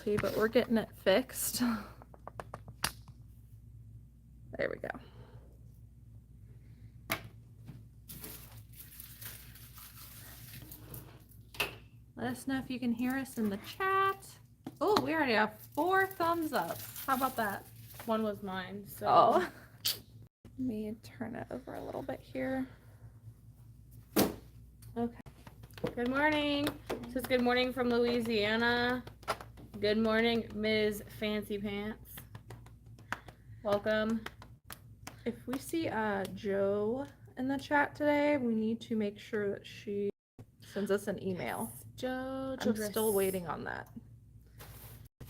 but we're getting it fixed. There we go. Let us know if you can hear us in the chat. Oh, we already have 4 thumbs up. How about that? One was mine, so. Oh. Let me turn it over a little bit here. Okay. Good morning. This is good morning from Louisiana. Good morning, Ms. Fancy Pants. Welcome. If we see Joe in the chat today, we need to make sure that she sends us an email. Joe I'm Childress. still waiting on that.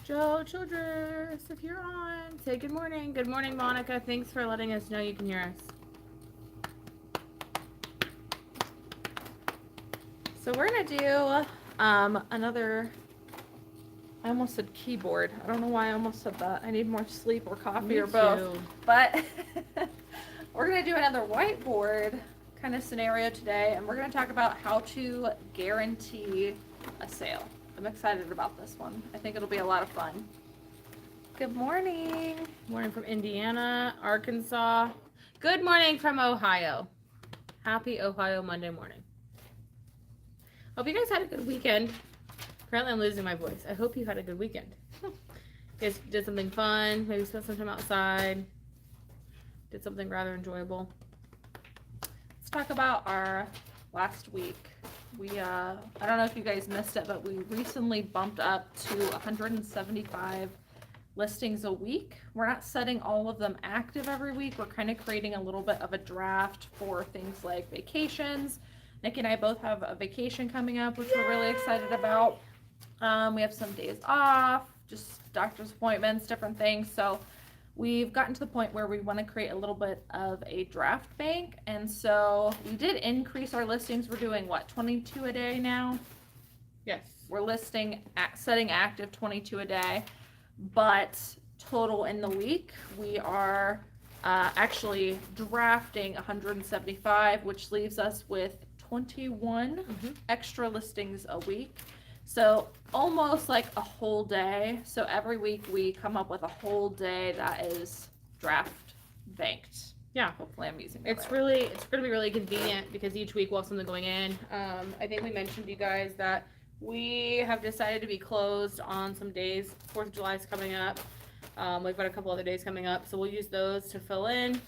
Joe Childress, if you're on, say good morning. Good morning, Monica. Thanks for letting us know you can hear us. So we're gonna do another. I almost said keyboard. I don't know why I almost said that. I need more sleep or coffee or both. But we're gonna do another whiteboard kind of scenario today, and we're gonna talk about how to guarantee a sale. I'm excited about this one. I think it'll be a lot of fun. Good morning. Morning from Indiana, Arkansas. Good morning from Ohio. Happy Ohio Monday morning. Hope you guys had a good weekend. Apparently I'm losing my voice. I hope you had a good weekend. You guys did something fun, maybe spent some time outside, did something rather enjoyable. Let's talk about our last week. We, I don't know if you guys missed it, but we recently bumped up to 175 listings a week. We're not setting all of them active every week. We're kind of creating a little bit of a draft for things like vacations. Nikki and I both have a vacation coming up, which we're really excited about. We have some days off, just doctor's appointments, different things. So we've gotten to the point where we want to create a little bit of a draft bank. And so we did increase our listings. We're doing what, 22 a day now? Yes. We're setting active 22 a day, but total in the week, we are actually drafting 175, which leaves us with 21 extra listings a week. So almost like a whole day. So every week we come up with a whole day that is draft banked. Yeah. Hopefully I'm using that It's right. really, it's going to be really convenient because each week we'll have something going in. I think we mentioned to you guys that we have decided to be closed on some days. 4th of July is coming up. We've got a couple other days coming up, so we'll use those to fill in.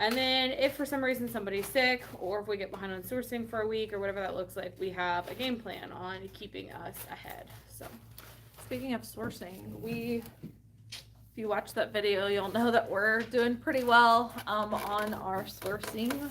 And then if for some reason somebody's sick, or if we get behind on sourcing for a week or whatever that looks like, we have a game plan on keeping us ahead. So speaking of sourcing, if you watch that video, you'll know that we're doing pretty well on our sourcing.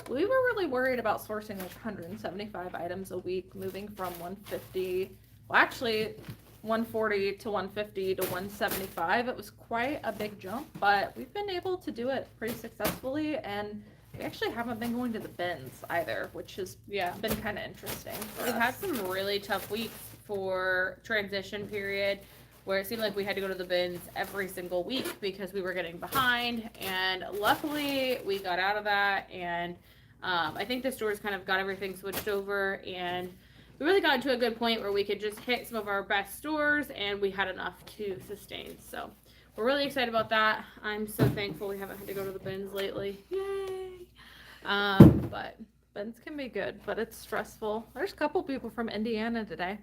We were really worried about sourcing like 175 items a week, moving from 150, well actually 140 to 150 to 175. It was quite a big jump, but we've been able to do it pretty successfully, and we actually haven't been going to the bins either, which has been kind of interesting for We've us. had some really tough weeks for transition period where it seemed like we had to go to the bins every single week because we were getting behind, and luckily we got out of that, and I think the stores kind of got everything switched over, and we really got to a good point where we could just hit some of our best stores and we had enough to sustain. So we're really excited about that. I'm so thankful we haven't had to go to the bins lately. Yay! But bins can be good, but it's stressful. There's a couple people from Indiana today.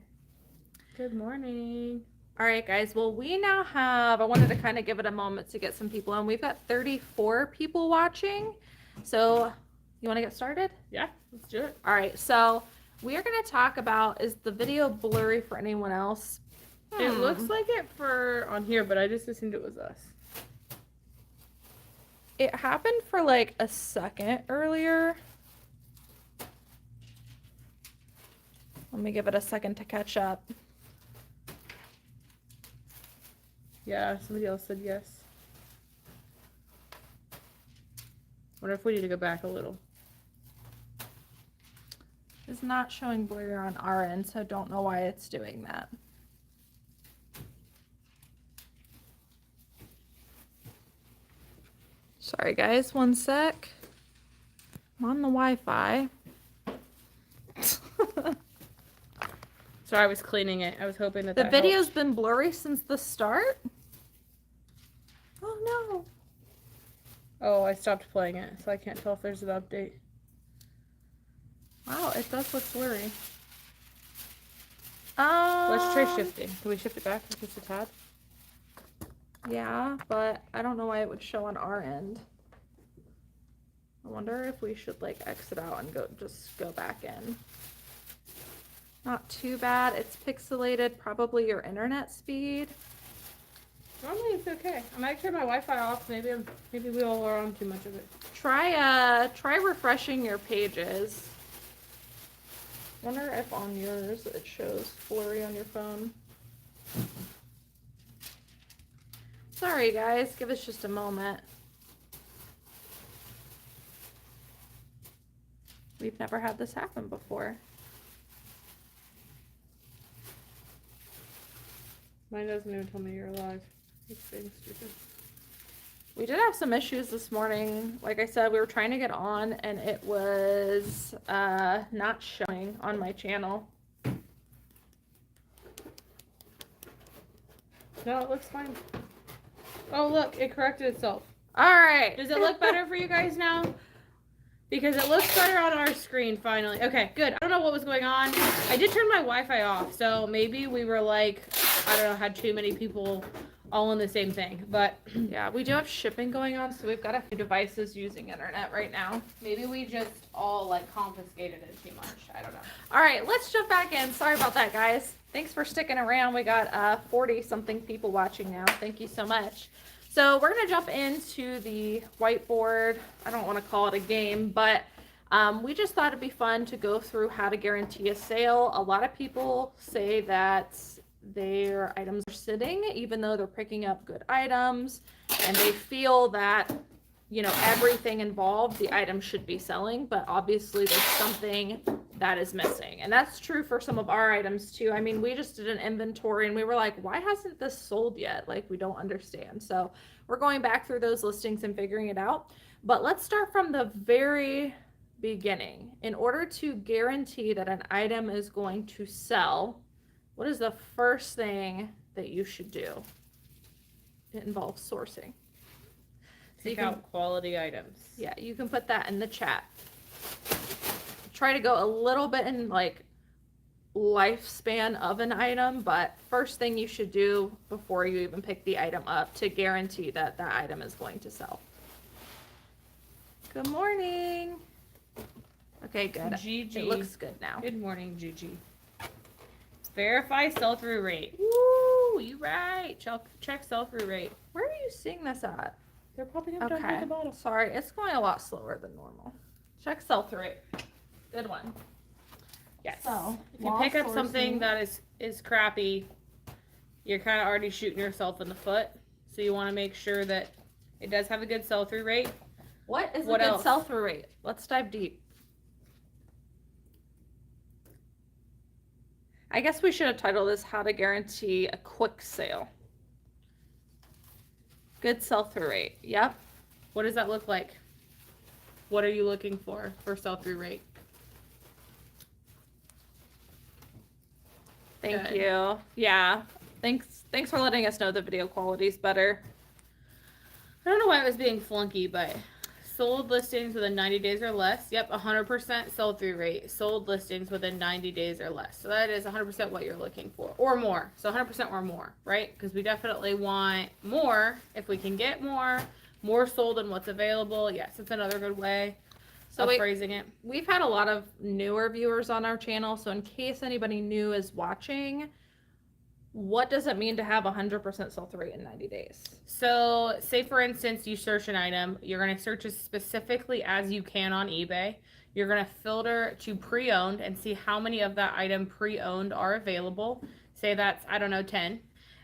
Good morning. All right, guys. Well, we now have, I wanted to kind of give it a moment to get some people on. We've got 34 people watching. So you want to get started? Yeah, let's do it. All right. So we are going to talk about, is the video blurry for anyone else? It looks like it for on here, but I just assumed it was us. It happened for like a second earlier. Let me give it a second to catch up. Yeah, somebody else said yes. Wonder if we need to go back a little. It's not showing blur on our end, so I don't know why it's doing that. Sorry guys, one sec. I'm on the Wi-Fi. Sorry, I was cleaning it. I was hoping that The that video's helped. been blurry since the start? Oh no. Oh, I stopped playing it, so I can't tell if there's an update. Wow, it does look blurry. Let's try shifting. Can we shift it back just a tad? Yeah, but I don't know why it would show on our end. I wonder if we should like exit out and just go back in. Not too bad. It's pixelated, probably your internet speed. Normally it's okay. I might turn my Wi-Fi off. Maybe we all are on too much of it. Try refreshing your pages. Wonder if on yours it shows blurry on your phone. Sorry guys, give us just a moment. We've never had this happen before. Mine doesn't even tell me you're alive. It's being stupid. We did have some issues this morning. Like I said, we were trying to get on and it was not showing on my channel. No, it looks fine. Oh, look, it corrected itself. All right. Does it look better for you guys now? Because it looks better on our screen finally. Okay, good. I don't know what was going on. I did turn my Wi-Fi off, so maybe we were like, I don't know, had too many people all in the same thing. But Yeah, we do have shipping going on, so we've got a few devices using internet right now. maybe we just all like confiscated it too much. I don't know. All right, let's jump back in. Sorry about that, guys. Thanks for sticking around. We got 40 something people watching now. Thank you so much. So we're gonna jump into the whiteboard. I don't want to call it a game, but we just thought it'd be fun to go through how to guarantee a sale. A lot of people say that their items are sitting even though they're picking up good items, and they feel that, you know, everything involved, the item should be selling, but obviously there's something that is missing. And that's true for some of our items too. I mean, we just did an inventory and we were like, why hasn't this sold yet? Like, we don't understand. So we're going back through those listings and figuring it out. But let's start from the very beginning. In order to guarantee that an item is going to sell, what is the first thing that you should do? It involves sourcing. Take out quality items. Yeah, you can put that in the chat. Try to go a little bit in like lifespan of an item, but first thing you should do before you even pick the item up to guarantee that that item is going to sell. Good morning. Okay, good. GG. It looks good now. Good morning, GG. Verify sell-through rate. Woo, you right. Check sell-through rate. Where are you seeing this at? They're popping up down here Okay, at the bottom. sorry, it's going a lot slower than normal. Check sell-through rate. Good one. Yes. So, If you while pick up something sourcing- that is crappy, you're kind of already shooting yourself in the foot. So you want to make sure that it does have a good sell-through rate. What is What a good else? sell-through rate? Let's dive deep. I guess we should have titled this How to Guarantee a Quick Sale. Good sell-through rate. Yep. What does that look like? What are you looking for sell-through rate? Thank Good. you. Yeah. Thanks for letting us know the video quality is better. I don't know why it was being flunky, but sold listings within 90 days or less. Yep, 100% sell-through rate. Sold listings within 90 days or less. So that is 100% what you're looking for, or more. So 100% or more, right? Because we definitely want more if we can get more sold than what's available. Yes, it's another good way of phrasing it. We've had a lot of newer viewers on our channel, so in case anybody new is watching, what does it mean to have 100% sell-through rate in 90 days? So say for instance, you search an item, you're going to search as specifically as you can on eBay. You're going to filter to pre-owned and see how many of that item pre-owned are available. Say that's, I don't know, 10.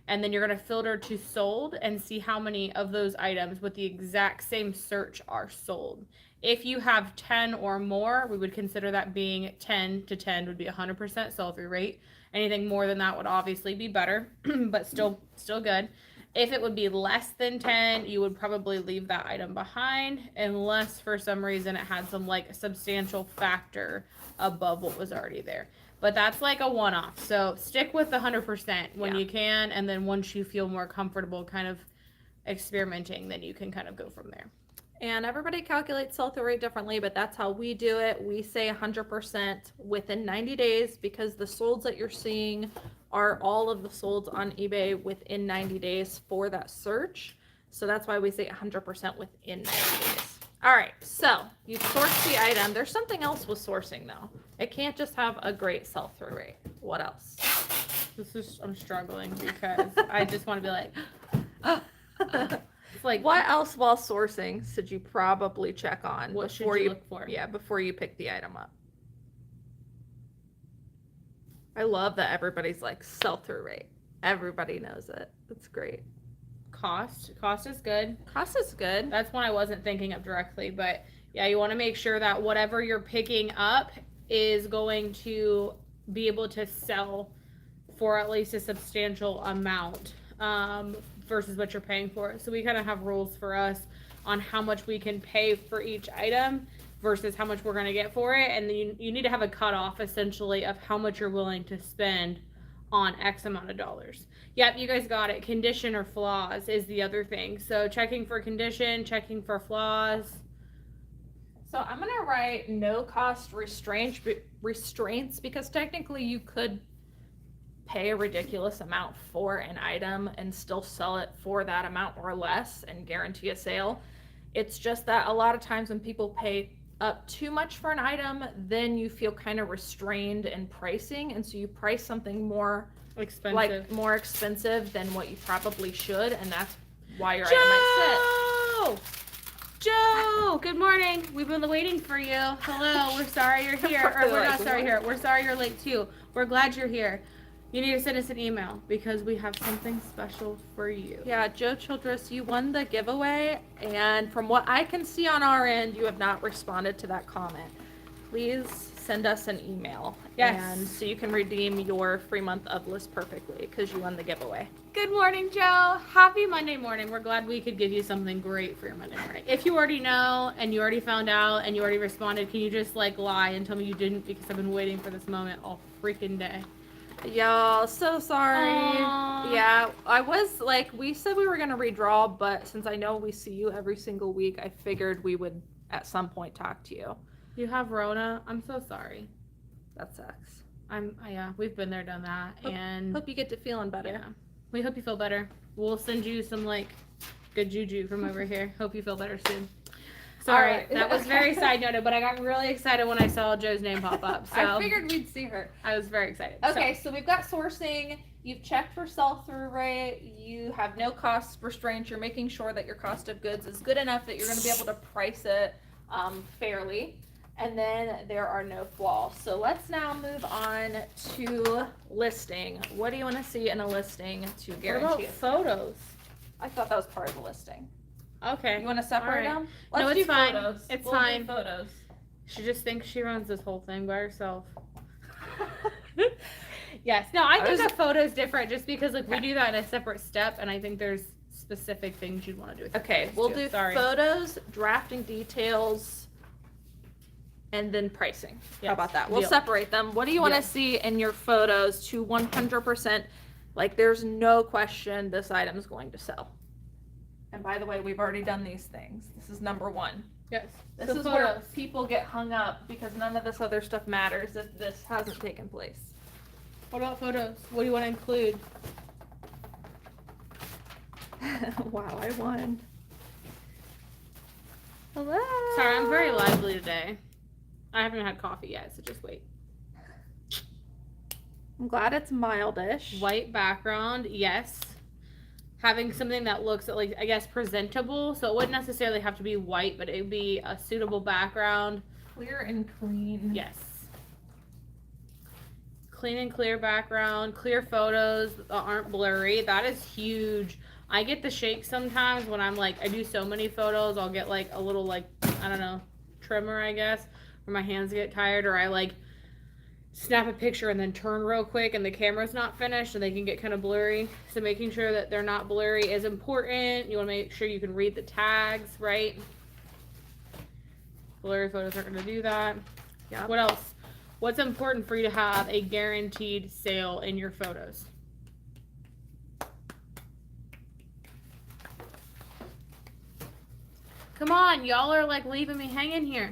And then you're going to filter to sold and see how many of those items with the exact same search are sold. If you have 10 or more, we would consider that being 10 to 10 would be 100% sell-through rate. Anything more than that would obviously be better, but still good. If it would be less than 10, you would probably leave that item behind unless for some reason it had some like substantial factor above what was already there. But that's like a one-off. So stick with the 100% when Yeah. you can, and then once you feel more comfortable kind of experimenting, then you can kind of go from there. And everybody calculates sell-through rate differently, but that's how we do it. We say 100% within 90 days because the solds that you're seeing are all of the solds on eBay within 90 days for that search. So that's why we say 100% within 90 days. All right, so you source the item. There's something else with sourcing though. It can't just have a great sell-through rate. What else? I'm struggling because I just want to be like, it's like, What else while sourcing should you probably check on what should before you look for? Yeah, before you pick the item up? I love that everybody's like sell-through rate. Everybody knows it. It's great. Cost is good. Cost is good. That's one I wasn't thinking of directly, but yeah, you want to make sure that whatever you're picking up is going to be able to sell for at least a substantial amount versus what you're paying for it. So we kind of have rules for us on how much we can pay for each item versus how much we're going to get for it, and you need to have a cutoff essentially of how much you're willing to spend on X amount of dollars. Yep, you guys got it. Condition or flaws is the other thing. So checking for condition, checking for flaws. So I'm going to write no cost restraints because technically you could pay a ridiculous amount for an item and still sell it for that amount or less and guarantee a sale. It's just that a lot of times when people pay up too much for an item, then you feel kind of restrained in pricing, and so you price something more expensive than what you probably should, and that's why your item might sit. Joe, good morning. We've been waiting for you. Hello, we're sorry you're here. Or we're not sorry here. We're sorry you're late too. We're glad you're here. You need to send us an email because we have something special for you. Yeah, Joe Childress, you won the giveaway, and from what I can see on our end, you have not responded to that comment. Please send us an email. Yes. And so you can redeem your free month of List Perfectly because you won the giveaway. Good morning, Joe. Happy Monday morning. We're glad we could give you something great for your Monday morning. If you already know and you already found out and you already responded, can you just like lie and tell me you didn't, because I've been waiting for this moment all freaking day. Y'all, so sorry. Aww. Yeah, I was like, we said we were going to redraw, but since I know we see you every single week, I figured we would at some point talk to you. You have Rona. I'm so sorry. That sucks. Yeah, we've been there, done that. And Hope you get to feeling better. yeah, we hope you feel better. We'll send you some like good juju from over here. Hope you feel better soon. Sorry, All right. that was very side noted, but I got really excited when I saw Joe's name pop up. So I figured we'd see her. I was very excited. Okay, so we've got sourcing. You've checked for sell-through rate. You have no cost restraints. You're making sure that your cost of goods is good enough that you're going to be able to price it fairly. And then there are no flaws. So let's now move on to listing. What do you want to see in a listing to What guarantee about it? photos? I thought that was part of the listing. Okay. You want to separate All right. them? No, Let's it's do fine. photos. It's We'll do fine. photos. She just thinks she runs this whole thing by herself. Yes. No, I think a photo is different just because like we do that in a separate step, and I think there's specific things you'd want to do with Okay, photos we'll too. do Sorry. photos, drafting details, and then pricing. Yes, How about that? We'll deal. separate them. What do you want to Deal. see in your photos to 100%? Like, there's no question this item is going to sell. And by the way, we've already done these things. This is number one. Yes. This So is where photos. people get hung up because none of this other stuff matters if this hasn't taken place. What about photos? What do you want to include? Wow, I won. Hello. Sorry, I'm very lively today. I haven't had coffee yet, so just wait. I'm glad it's mildish. White background, yes. Having something that looks like, I guess, presentable. So it wouldn't necessarily have to be white, but it would be a suitable background. Clear and clean. Yes. Clean and clear background, clear photos that aren't blurry. That is huge. I get the shake sometimes when I'm like, I do so many photos, I'll get like a little like, I don't know, trimmer, I guess, where my hands get tired, or I like snap a picture and then turn real quick and the camera's not finished and they can get kind of blurry. So making sure that they're not blurry is important. You want to make sure you can read the tags, right? Blurry photos aren't going to do that. Yeah. What else? What's important for you to have a guaranteed sale in your photos? Come on, y'all are like leaving me hanging here.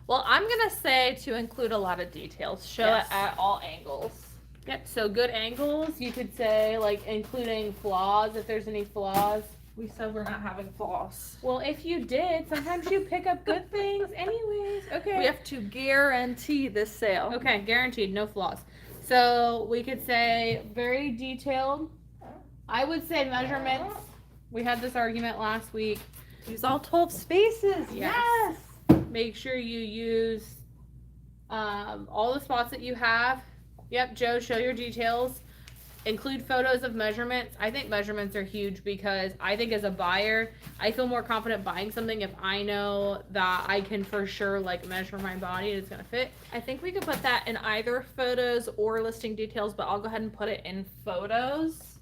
Well, I'm gonna say to include a lot of details. Show Yes. it at all angles. Yep, so good angles. You could say like including flaws if there's any flaws. We said we're not having flaws. Well, if you did, sometimes you pick up good things anyways. Okay. We have to guarantee this sale. Okay, guaranteed, no flaws. So we could say very detailed. I would say measurements. We had this argument last week. Use all 12 spaces. Yes. Make sure you use all the spots that you have. Yep, Joe, show your details. Include photos of measurements. I think measurements are huge because I think as a buyer, I feel more confident buying something if I know that I can for sure like measure my body and it's gonna fit. I think we could put that in either photos or listing details, but I'll go ahead and put it in photos.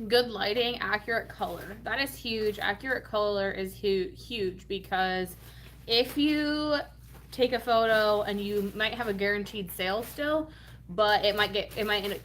Good lighting, accurate color. That is huge. Accurate color is huge because if you take a photo and you might have a guaranteed sale still, but it might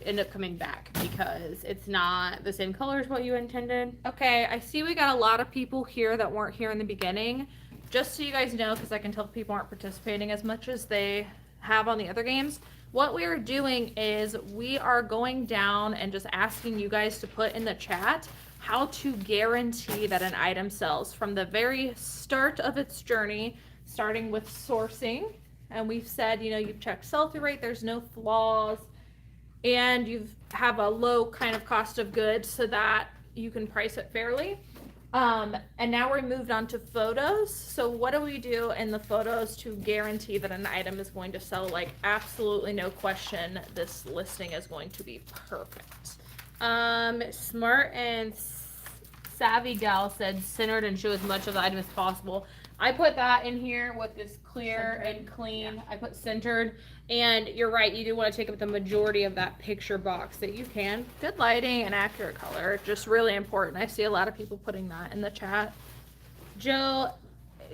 end up coming back because it's not the same color as what you intended. Okay, I see we got a lot of people here that weren't here in the beginning. Just so you guys know, because I can tell people aren't participating as much as they have on the other games, what we are doing is we are going down and just asking you guys to put in the chat how to guarantee that an item sells from the very start of its journey, starting with sourcing. And we've said, you know, you've checked sell-through rate, there's no flaws, and you have a low kind of cost of goods so that you can price it fairly. And now we're moved on to photos. So what do we do in the photos to guarantee that an item is going to sell? Like, absolutely no question, this listing is going to be perfect. Smart and savvy gal said centered and show as much of the item as possible. I put that in here with this clear Centered. and clean. I put centered, and you're right, you do want to take up the majority of that picture box that you can. Good lighting and accurate color, just really important. I see a lot of people putting that in the chat. Joe,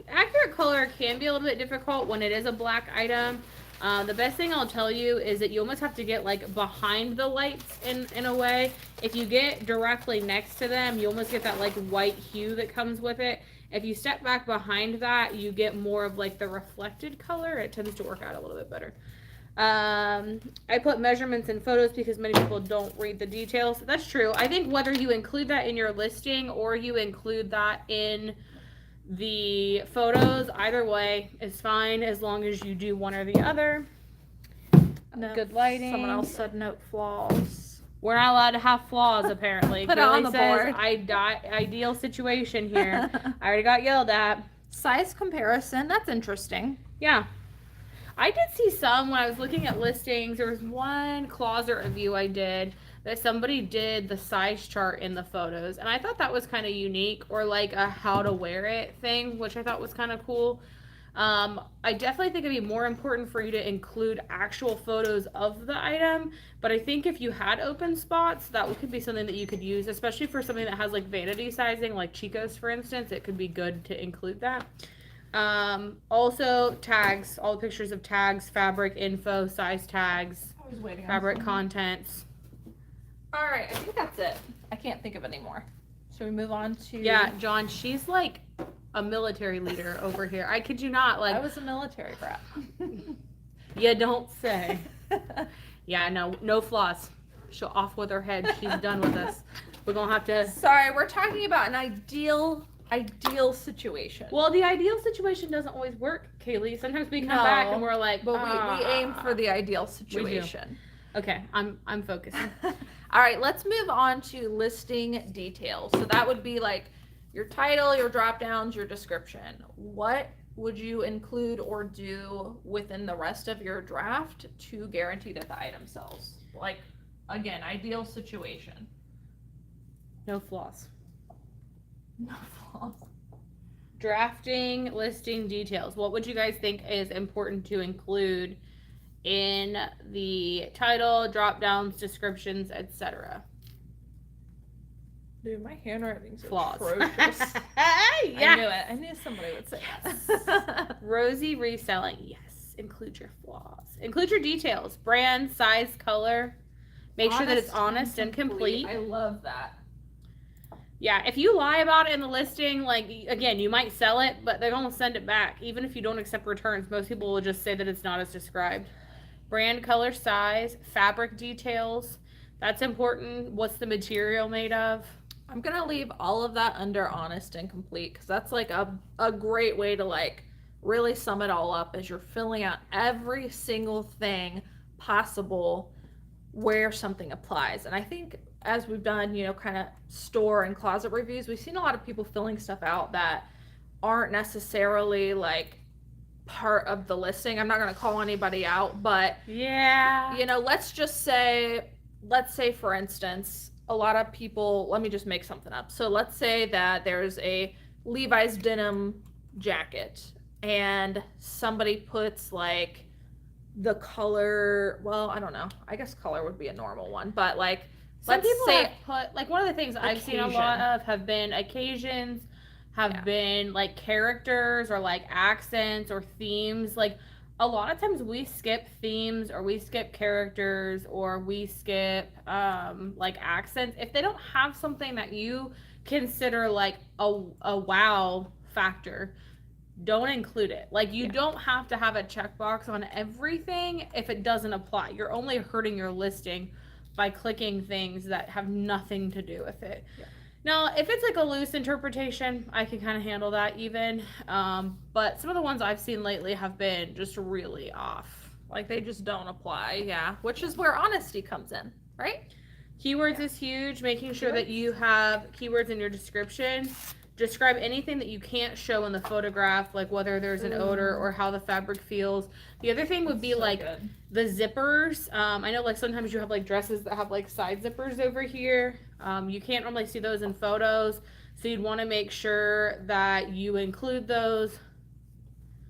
accurate color can be a little bit difficult when it is a black item. The best thing I'll tell you is that you almost have to get like behind the lights in a way. If you get directly next to them, you almost get that like white hue that comes with it. If you step back behind that, you get more of like the reflected color. It tends to work out a little bit better. I put measurements in photos because many people don't read the details. That's true. I think whether you include that in your listing or you include that in the photos, either way is fine as long as you do one or the other. No, Good lighting. Someone else said note flaws. We're not allowed to have flaws, apparently. Put it on the Cayley board. says, ideal situation here. I already got yelled at. Size comparison, that's interesting. Yeah. I did see some when I was looking at listings. There was one closet review I did that somebody did the size chart in the photos. And I thought that was kind of unique, or like a how to wear it thing, which I thought was kind of cool. I definitely think it'd be more important for you to include actual photos of the item, but I think if you had open spots, that could be something that you could use, especially for something that has like vanity sizing, like Chico's, for instance. It could be good to include that. Also tags, all the pictures of tags, fabric info, size tags, I was waiting on fabric someone. contents. All right, I think that's it. I can't think of any more. Should we move on to? Yeah, John, she's like a military leader over here. I kid you not. Like, I was a military brat. you don't say. Yeah, no flaws. She'll off with her head. She's done with us. We're gonna have to. Sorry, we're talking about an ideal situation. Well, the ideal situation doesn't always work, Cayley. Sometimes we come back and we're like, but we aim for the ideal We do. situation. Okay, I'm focusing. All right, let's move on to listing details. So that would be like your title, your drop downs, your description. What would you include or do within the rest of your draft to guarantee that the item sells? Like, again, ideal situation. No flaws. No flaws. Drafting listing details. What would you guys think is important to include in the title, drop downs, descriptions, etc.? Dude, my handwriting's Flaws. atrocious. Yeah. I knew it. I knew somebody would say that. Rosie reselling. Yes. include your flaws. Include your details. Brand, size, color. Make sure that it's honest and complete. I love that. Yeah, if you lie about it in the listing, like, again, you might sell it, but they're going to send it back. Even if you don't accept returns, most people will just say that it's not as described. Brand, color, size, fabric details. That's important. What's the material made of? I'm going to leave all of that under honest and complete because that's like a great way to like really sum it all up as you're filling out every single thing possible where something applies. And I think as we've done, you know, kind of store and closet reviews, we've seen a lot of people filling stuff out that aren't necessarily like part of the listing. I'm not going to call anybody out, but yeah, you know, let's say for instance, a lot of people, let me just make something up. So let's say that there's a Levi's denim jacket and somebody puts like the color, well, I don't know. I guess color would be a normal one, but like, some people have put, like, one of the things I've seen a lot of have been occasions, have been like characters or like accents or themes. Like, a lot of times we skip themes or we skip characters or we skip like accents if they don't have something that you consider like a wow factor. Don't include it. Like, you don't have to have a checkbox on everything if it doesn't apply. You're only hurting your listing by clicking things that have nothing to do with it. Yeah. Now, if it's like a loose interpretation, I can kind of handle that even. But some of the ones I've seen lately have been just really off. Like, they just don't apply, yeah. Which is where honesty comes in, right? Keywords is huge. Making sure that you have keywords in your description. Describe anything that you can't show in the photograph, like whether there's an odor or how the fabric feels. The other thing would be the zippers. I know like sometimes you have like dresses that have like side zippers over here. You can't normally see those in photos, so you'd want to make sure that you include those.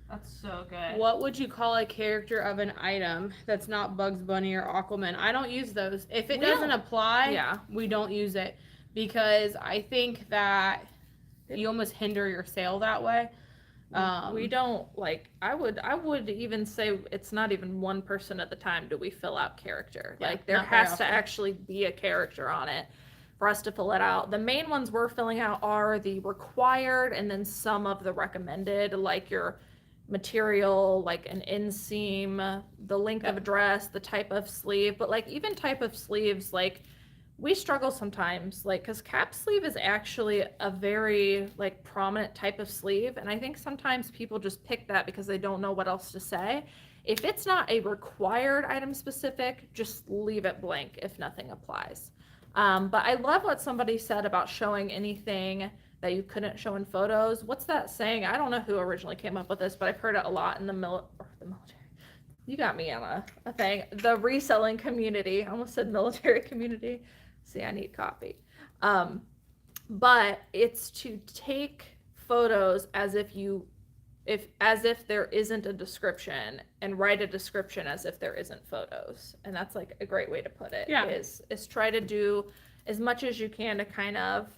That's so good. What would you call a character of an item that's not Bugs Bunny or Aquaman? I don't use those. If it doesn't apply, we don't use it, because I think that you almost hinder your sale that way. We don't, like, I would even say it's not even 1% of the time do we fill out character. Yeah, like, there has to actually be a character on it for us to fill it out. The main ones we're filling out are the required and then some of the recommended, like your material, like an inseam, the length of a dress, the type of sleeve. But like, even type of sleeves, like, we struggle sometimes, like, because cap sleeve is actually a very like prominent type of sleeve, and I think sometimes people just pick that because they don't know what else to say. If it's not a required item specific, just leave it blank if nothing applies. But I love what somebody said about showing anything that you couldn't show in photos. What's that saying? I don't know who originally came up with this, but I've heard it a lot in the military. You got me on a thing. The reselling community. I almost said military community. See, I need coffee. But it's to take photos as if there isn't a description, and write a description as if there isn't photos. And that's like a great way to put it. Yeah. Is try to do as much as you can to kind of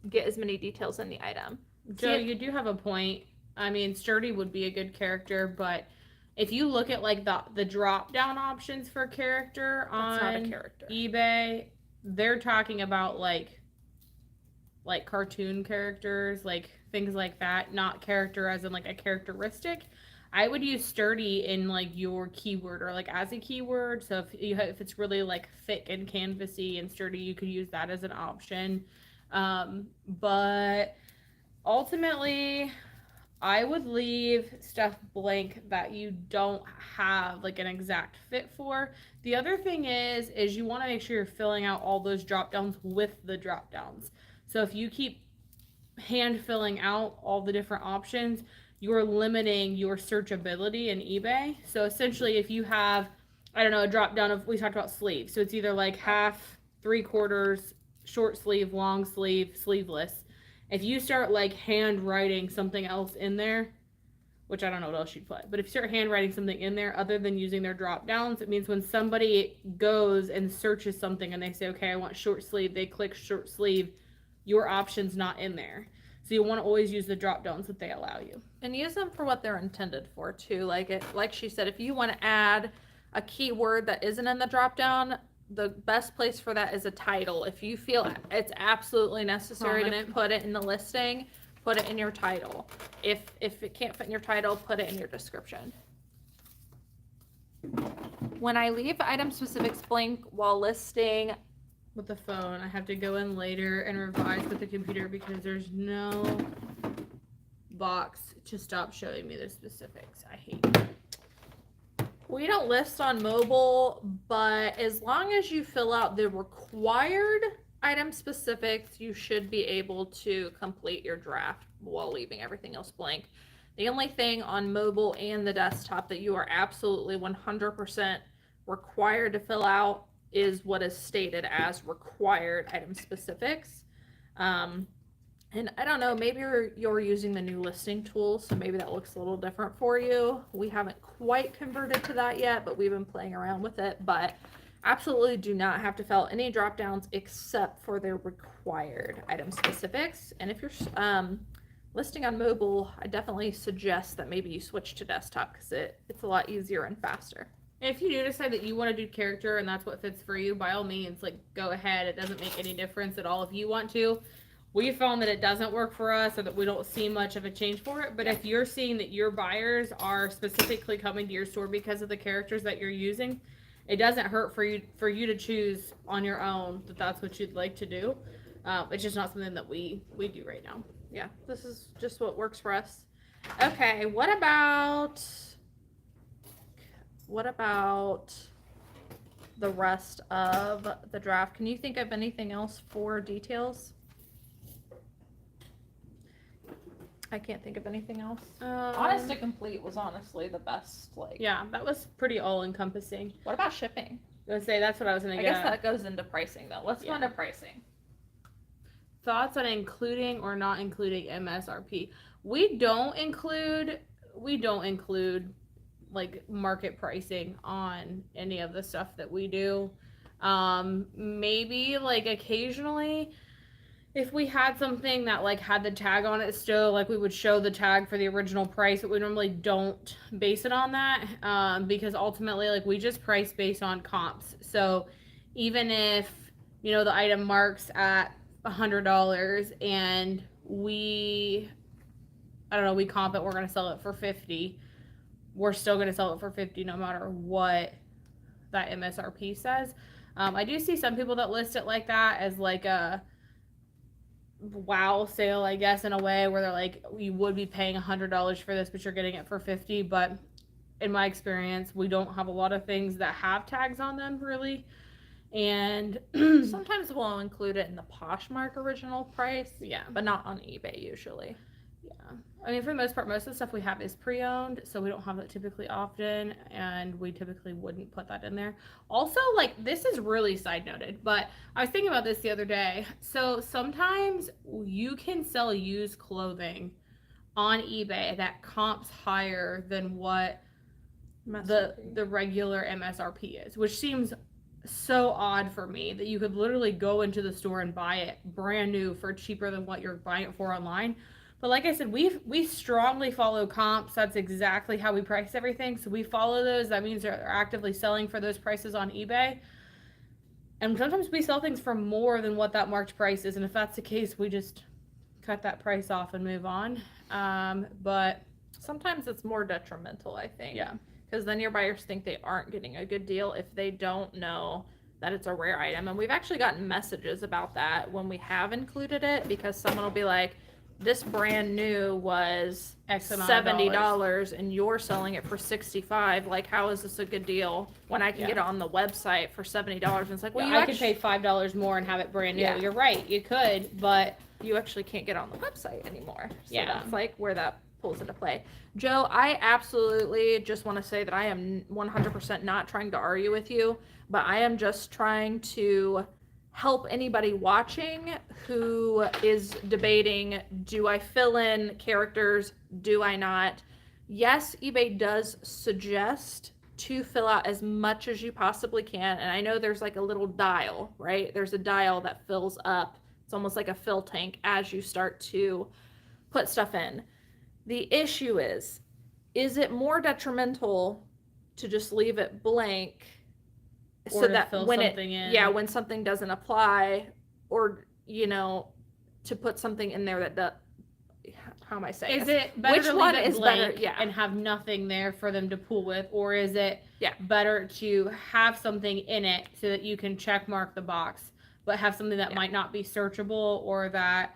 get as many details in the item. Joe, you do have a point. I mean, sturdy would be a good character, but if you look at like the drop down options for character on eBay, they're talking about like cartoon characters, like things like that, not character as in like a characteristic. I would use sturdy in like your keyword or like as a keyword. So if it's really like thick and canvasy and sturdy, you could use that as an option. But ultimately, I would leave stuff blank that you don't have like an exact fit for. The other thing is you want to make sure you're filling out all those drop downs with the drop downs. So if you keep hand filling out all the different options, you're limiting your searchability in eBay. So essentially, if you have, I don't know, a drop down of, we talked about sleeves. So it's either like half, 3/4, short sleeve, long sleeve, sleeveless. If you start like handwriting something else in there, which I don't know what else you'd put, but if you start handwriting something in there other than using their drop downs, it means when somebody goes and searches something and they say, okay, I want short sleeve, they click short sleeve, your option's not in there. So you want to always use the drop downs that they allow you. And use them for what they're intended for too. Like she said, if you want to add a keyword that isn't in the drop down, the best place for that is a title. If you feel it's absolutely necessary to put it in the listing, put it in your title. If it can't fit in your title, put it in your description. When I leave item specifics blank while listing with the phone, I have to go in later and revise with the computer because there's no box to stop showing me the specifics. I hate it. We don't list on mobile, but as long as you fill out the required item specifics, you should be able to complete your draft while leaving everything else blank. The only thing on mobile and the desktop that you are absolutely 100% required to fill out is what is stated as required item specifics. And I don't know, maybe you're using the new listing tool, so maybe that looks a little different for you. We haven't quite converted to that yet, but we've been playing around with it. But absolutely do not have to fill out any drop downs except for their required item specifics. And if you're listing on mobile, I definitely suggest that maybe you switch to desktop because it's a lot easier and faster. If you do decide that you want to do character and that's what fits for you, by all means, like, go ahead. It doesn't make any difference at all if you want to. We found that it doesn't work for us or that we don't see much of a change for it. But if you're seeing that your buyers are specifically coming to your store because of the characters that you're using, it doesn't hurt for you to choose on your own that that's what you'd like to do. It's just not something that we do right now. Yeah, this is just what works for us. Okay, what about the rest of the draft? Can you think of anything else for details? I can't think of anything else. Honest to complete was honestly the best. Yeah, that was pretty all encompassing. What about shipping? I was gonna say that's what I was gonna get. I guess that goes into pricing though. Let's go into pricing. Thoughts on including or not including MSRP? We don't include like market pricing on any of the stuff that we do. Maybe like occasionally if we had something that like had the tag on it still, like we would show the tag for the original price, but we normally don't base it on that because ultimately like we just price based on comps. So even if, you know, the item marks at $100 and we comp it, we're going to sell it for $50. We're still going to sell it for $50 no matter what that MSRP says. I do see some people that list it like that as like a wow sale, I guess, in a way where they're like, you would be paying $100 for this, but you're getting it for $50. But in my experience, we don't have a lot of things that have tags on them really. And sometimes we'll include it in the Poshmark original price, but not on eBay usually. I mean, for the most part, most of the stuff we have is pre-owned, so we don't have that typically often, and we typically wouldn't put that in there. Also, like, this is really side noted, but I was thinking about this the other day. So sometimes you can sell used clothing on eBay that comps higher than what the regular MSRP is, which seems so odd for me that you could literally go into the store and buy it brand new for cheaper than what you're buying it for online. But like I said, we strongly follow comps. That's exactly how we price everything. So we follow those. That means they're actively selling for those prices on eBay. And sometimes we sell things for more than what that marked price is. And if that's the case, we just cut that price off and move on. But sometimes it's more detrimental, I think. Yeah. Because then your buyers think they aren't getting a good deal if they don't know that it's a rare item. And we've actually gotten messages about that when we have included it, because someone will be like, this brand new was $70 and you're selling it for $65. Like, how is this a good deal when I can get it on the website for $70? And it's like, well, I could pay $5 more and have it brand new. You're right, you could, but you actually can't get on the website anymore. So yeah, that's like where that pulls into play. Joe, I absolutely just want to say that I am 100% not trying to argue with you, but I am just trying to help anybody watching who is debating, do I fill in characters, do I not? Yes, eBay does suggest to fill out as much as you possibly can, and I know there's like a little dial, right? There's a dial that fills up. It's almost like a fill tank as you start to put stuff in. The issue is it more detrimental to just leave it blank Or so to that fill when something in. yeah, when something doesn't apply, or, you know, to put something in there that does, how am I saying Is this? it better Which to one leave it is blank better? Yeah. and have nothing there for them to pull with, or is it Yeah. better to have something in it so that you can check mark the box, but have something that might not be searchable or that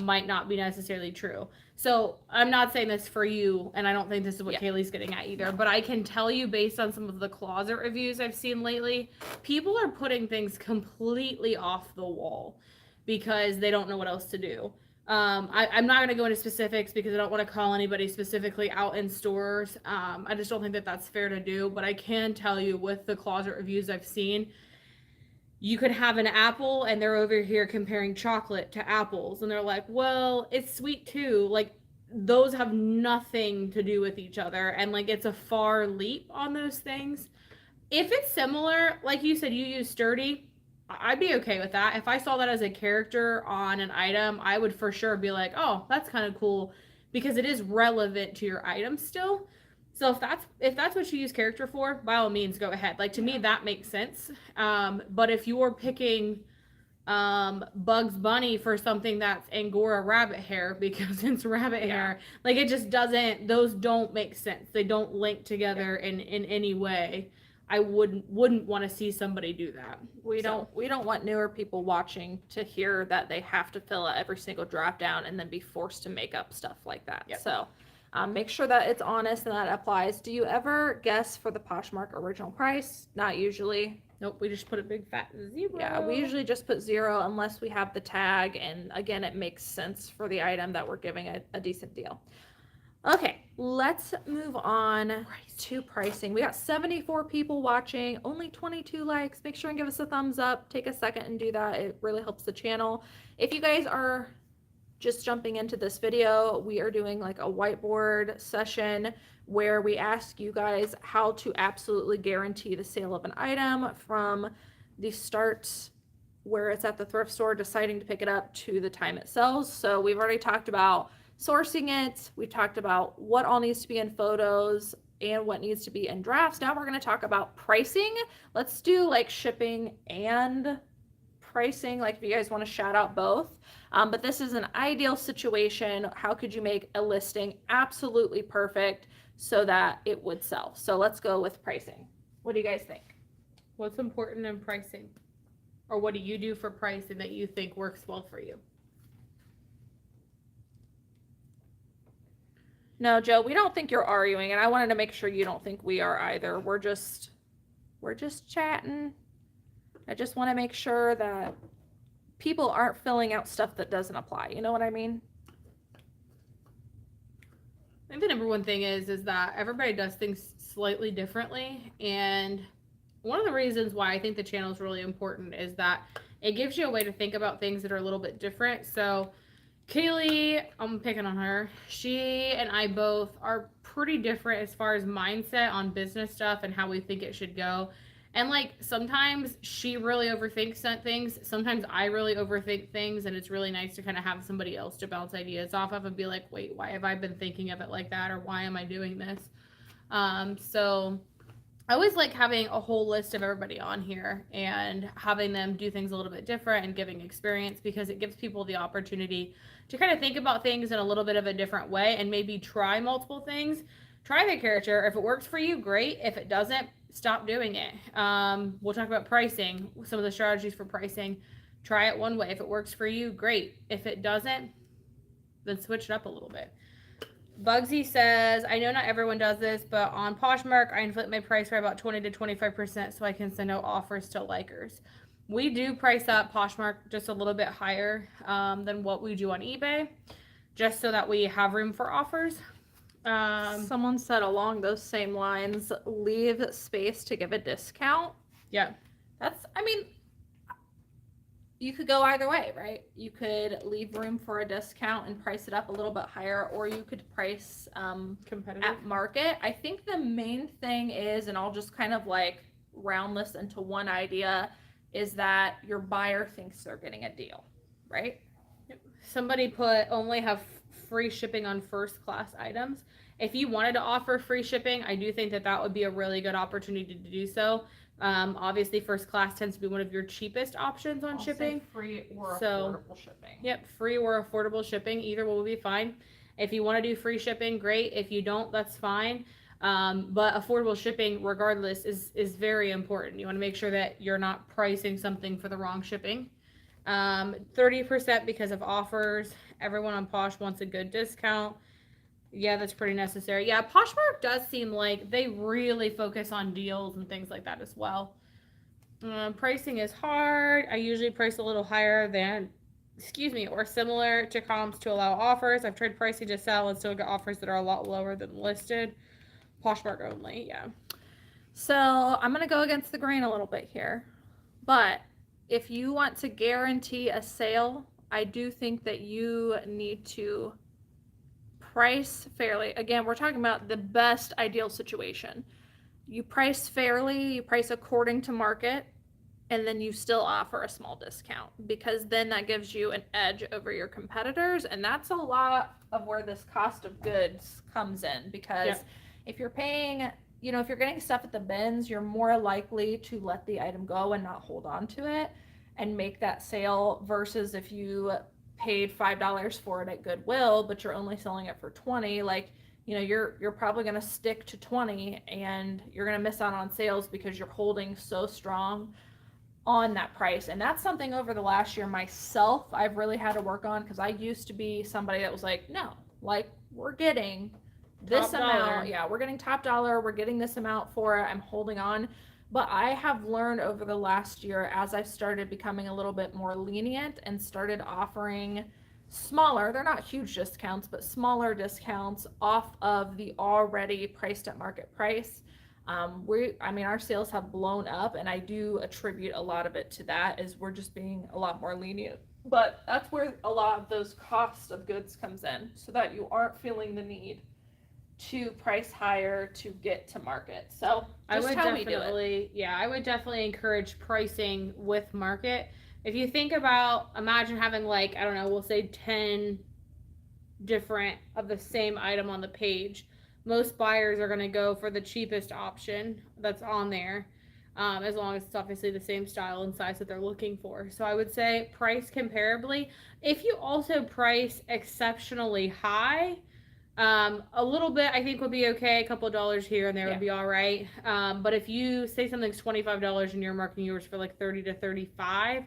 might not be necessarily true? So I'm not saying this for you, and I don't think this is what Cayley's getting at either, but I can tell you based on some of the closet reviews I've seen lately, people are putting things completely off the wall because they don't know what else to do. I'm not going to go into specifics because I don't want to call anybody specifically out in stores. I just don't think that that's fair to do. But I can tell you with the closet reviews I've seen, you could have an apple and they're over here comparing chocolate to apples. And they're like, well, it's sweet too. Like, those have nothing to do with each other. And like, it's a far leap on those things. If it's similar, like you said, you use sturdy, I'd be okay with that. If I saw that as a character on an item, I would for sure be like, oh, that's kind of cool because it is relevant to your item still. So if that's what you use character for, by all means, go ahead. Like, to me, that makes sense. But if you're picking Bugs Bunny for something that's Angora rabbit hair because it's rabbit hair, like, it just doesn't, those don't make sense. They don't link together in any way. I wouldn't want to see somebody do that. We don't want newer people watching to hear that they have to fill out every single drop down and then be forced to make up stuff like that. Yep. So make sure that it's honest and that applies. Do you ever guess for the Poshmark original price? Not usually. Nope, we just put a big fat 0. Yeah, we usually just put 0 unless we have the tag, and again, it makes sense for the item that we're giving a decent deal. Okay, let's move on to pricing. We got 74 people watching, only 22 likes. Make sure and give us a thumbs up. Take a second and do that. It really helps the channel. If you guys are just jumping into this video, we are doing like a whiteboard session where we ask you guys how to absolutely guarantee the sale of an item from the start where it's at the thrift store deciding to pick it up to the time it sells. So we've already talked about sourcing it. We talked about what all needs to be in photos and what needs to be in drafts. Now we're going to talk about pricing. Let's do like shipping and pricing, like if you guys want to shout out both. But this is an ideal situation. How could you make a listing absolutely perfect so that it would sell? So let's go with pricing. What do you guys think? What's important in pricing? Or what do you do for pricing that you think works well for you? No, Joe, we don't think you're arguing, and I wanted to make sure you don't think we are either. We're just chatting. I just want to make sure that people aren't filling out stuff that doesn't apply. You know what I mean? I think the number one thing is that everybody does things slightly differently, and one of the reasons why I think the channel is really important is that it gives you a way to think about things that are a little bit different. So Cayley, I'm picking on her. She and I both are pretty different as far as mindset on business stuff and how we think it should go. And like sometimes she really overthinks things. Sometimes I really overthink things, and it's really nice to kind of have somebody else to bounce ideas off of and be like, wait, why have I been thinking of it like that? Or why am I doing this? So I always like having a whole list of everybody on here and having them do things a little bit different and giving experience, because it gives people the opportunity to kind of think about things in a little bit of a different way and maybe try multiple things. Try the character. If it works for you, great. If it doesn't, stop doing it. We'll talk about pricing, some of the strategies for pricing. Try it one way. If it works for you, great. If it doesn't, then switch it up a little bit. Bugsy says, I know not everyone does this, but on Poshmark, I inflate my price by about 20 to 25% so I can send out offers to likers. We do price up Poshmark just a little bit higher than what we do on eBay, just so that we have room for offers. Someone said along those same lines, leave space to give a discount. Yeah. I mean, you could go either way, right? You could leave room for a discount and price it up a little bit higher, or you could price competitive at market. I think the main thing is, and I'll just kind of like round this into one idea, is that your buyer thinks they're getting a deal, right? Somebody put only have free shipping on first class items. If you wanted to offer free shipping, I do think that that would be a really good opportunity to do so. Obviously, first class tends to be one of your cheapest options on shipping. Free or affordable shipping. Yep, free or affordable shipping. Either will be fine. If you want to do free shipping, great. If you don't, that's fine. But affordable shipping, regardless, is very important. You want to make sure that you're not pricing something for the wrong shipping. 30% because of offers. Everyone on Posh wants a good discount. Yeah, that's pretty necessary. Yeah, Poshmark does seem like they really focus on deals and things like that as well. Pricing is hard. I usually price a little higher than, or similar to comps to allow offers. I've tried pricing to sell and still get offers that are a lot lower than listed. Poshmark only, yeah. So I'm going to go against the grain a little bit here. But if you want to guarantee a sale, I do think that you need to price fairly. Again, we're talking about the best ideal situation. You price fairly, you price according to market, and then you still offer a small discount, because then that gives you an edge over your competitors. And that's a lot of where this cost of goods comes in, because if you're paying, if you're getting stuff at the bins, you're more likely to let the item go and not hold on to it and make that sale, versus if you paid $5 for it at Goodwill, but you're only selling it for $20, like, you're probably going to stick to $20 and you're going to miss out on sales because you're holding so strong on that price. And that's something over the last year myself I've really had to work on, because I used to be somebody that was like, no, like, we're getting this amount. Yeah, we're getting top dollar. We're getting this amount for it. I'm holding on. But I have learned over the last year, as I've started becoming a little bit more lenient and started offering smaller, they're not huge discounts, but smaller discounts off of the already priced at market price. Our sales have blown up, and I do attribute a lot of it to that, is we're just being a lot more lenient. But that's where a lot of those cost of goods comes in, so that you aren't feeling the need to price higher to get to market. So I would definitely encourage pricing with market. If you think about, imagine having, like, I don't know, we'll say 10 different of the same item on the page. Most buyers are going to go for the cheapest option that's on there, as long as it's obviously the same style and size that they're looking for. So I would say price comparably. If you also price exceptionally high, a little bit I think would be okay. A couple of dollars here and there would be all right. But if you say something's $25 and you're marketing yours for like 30 to 35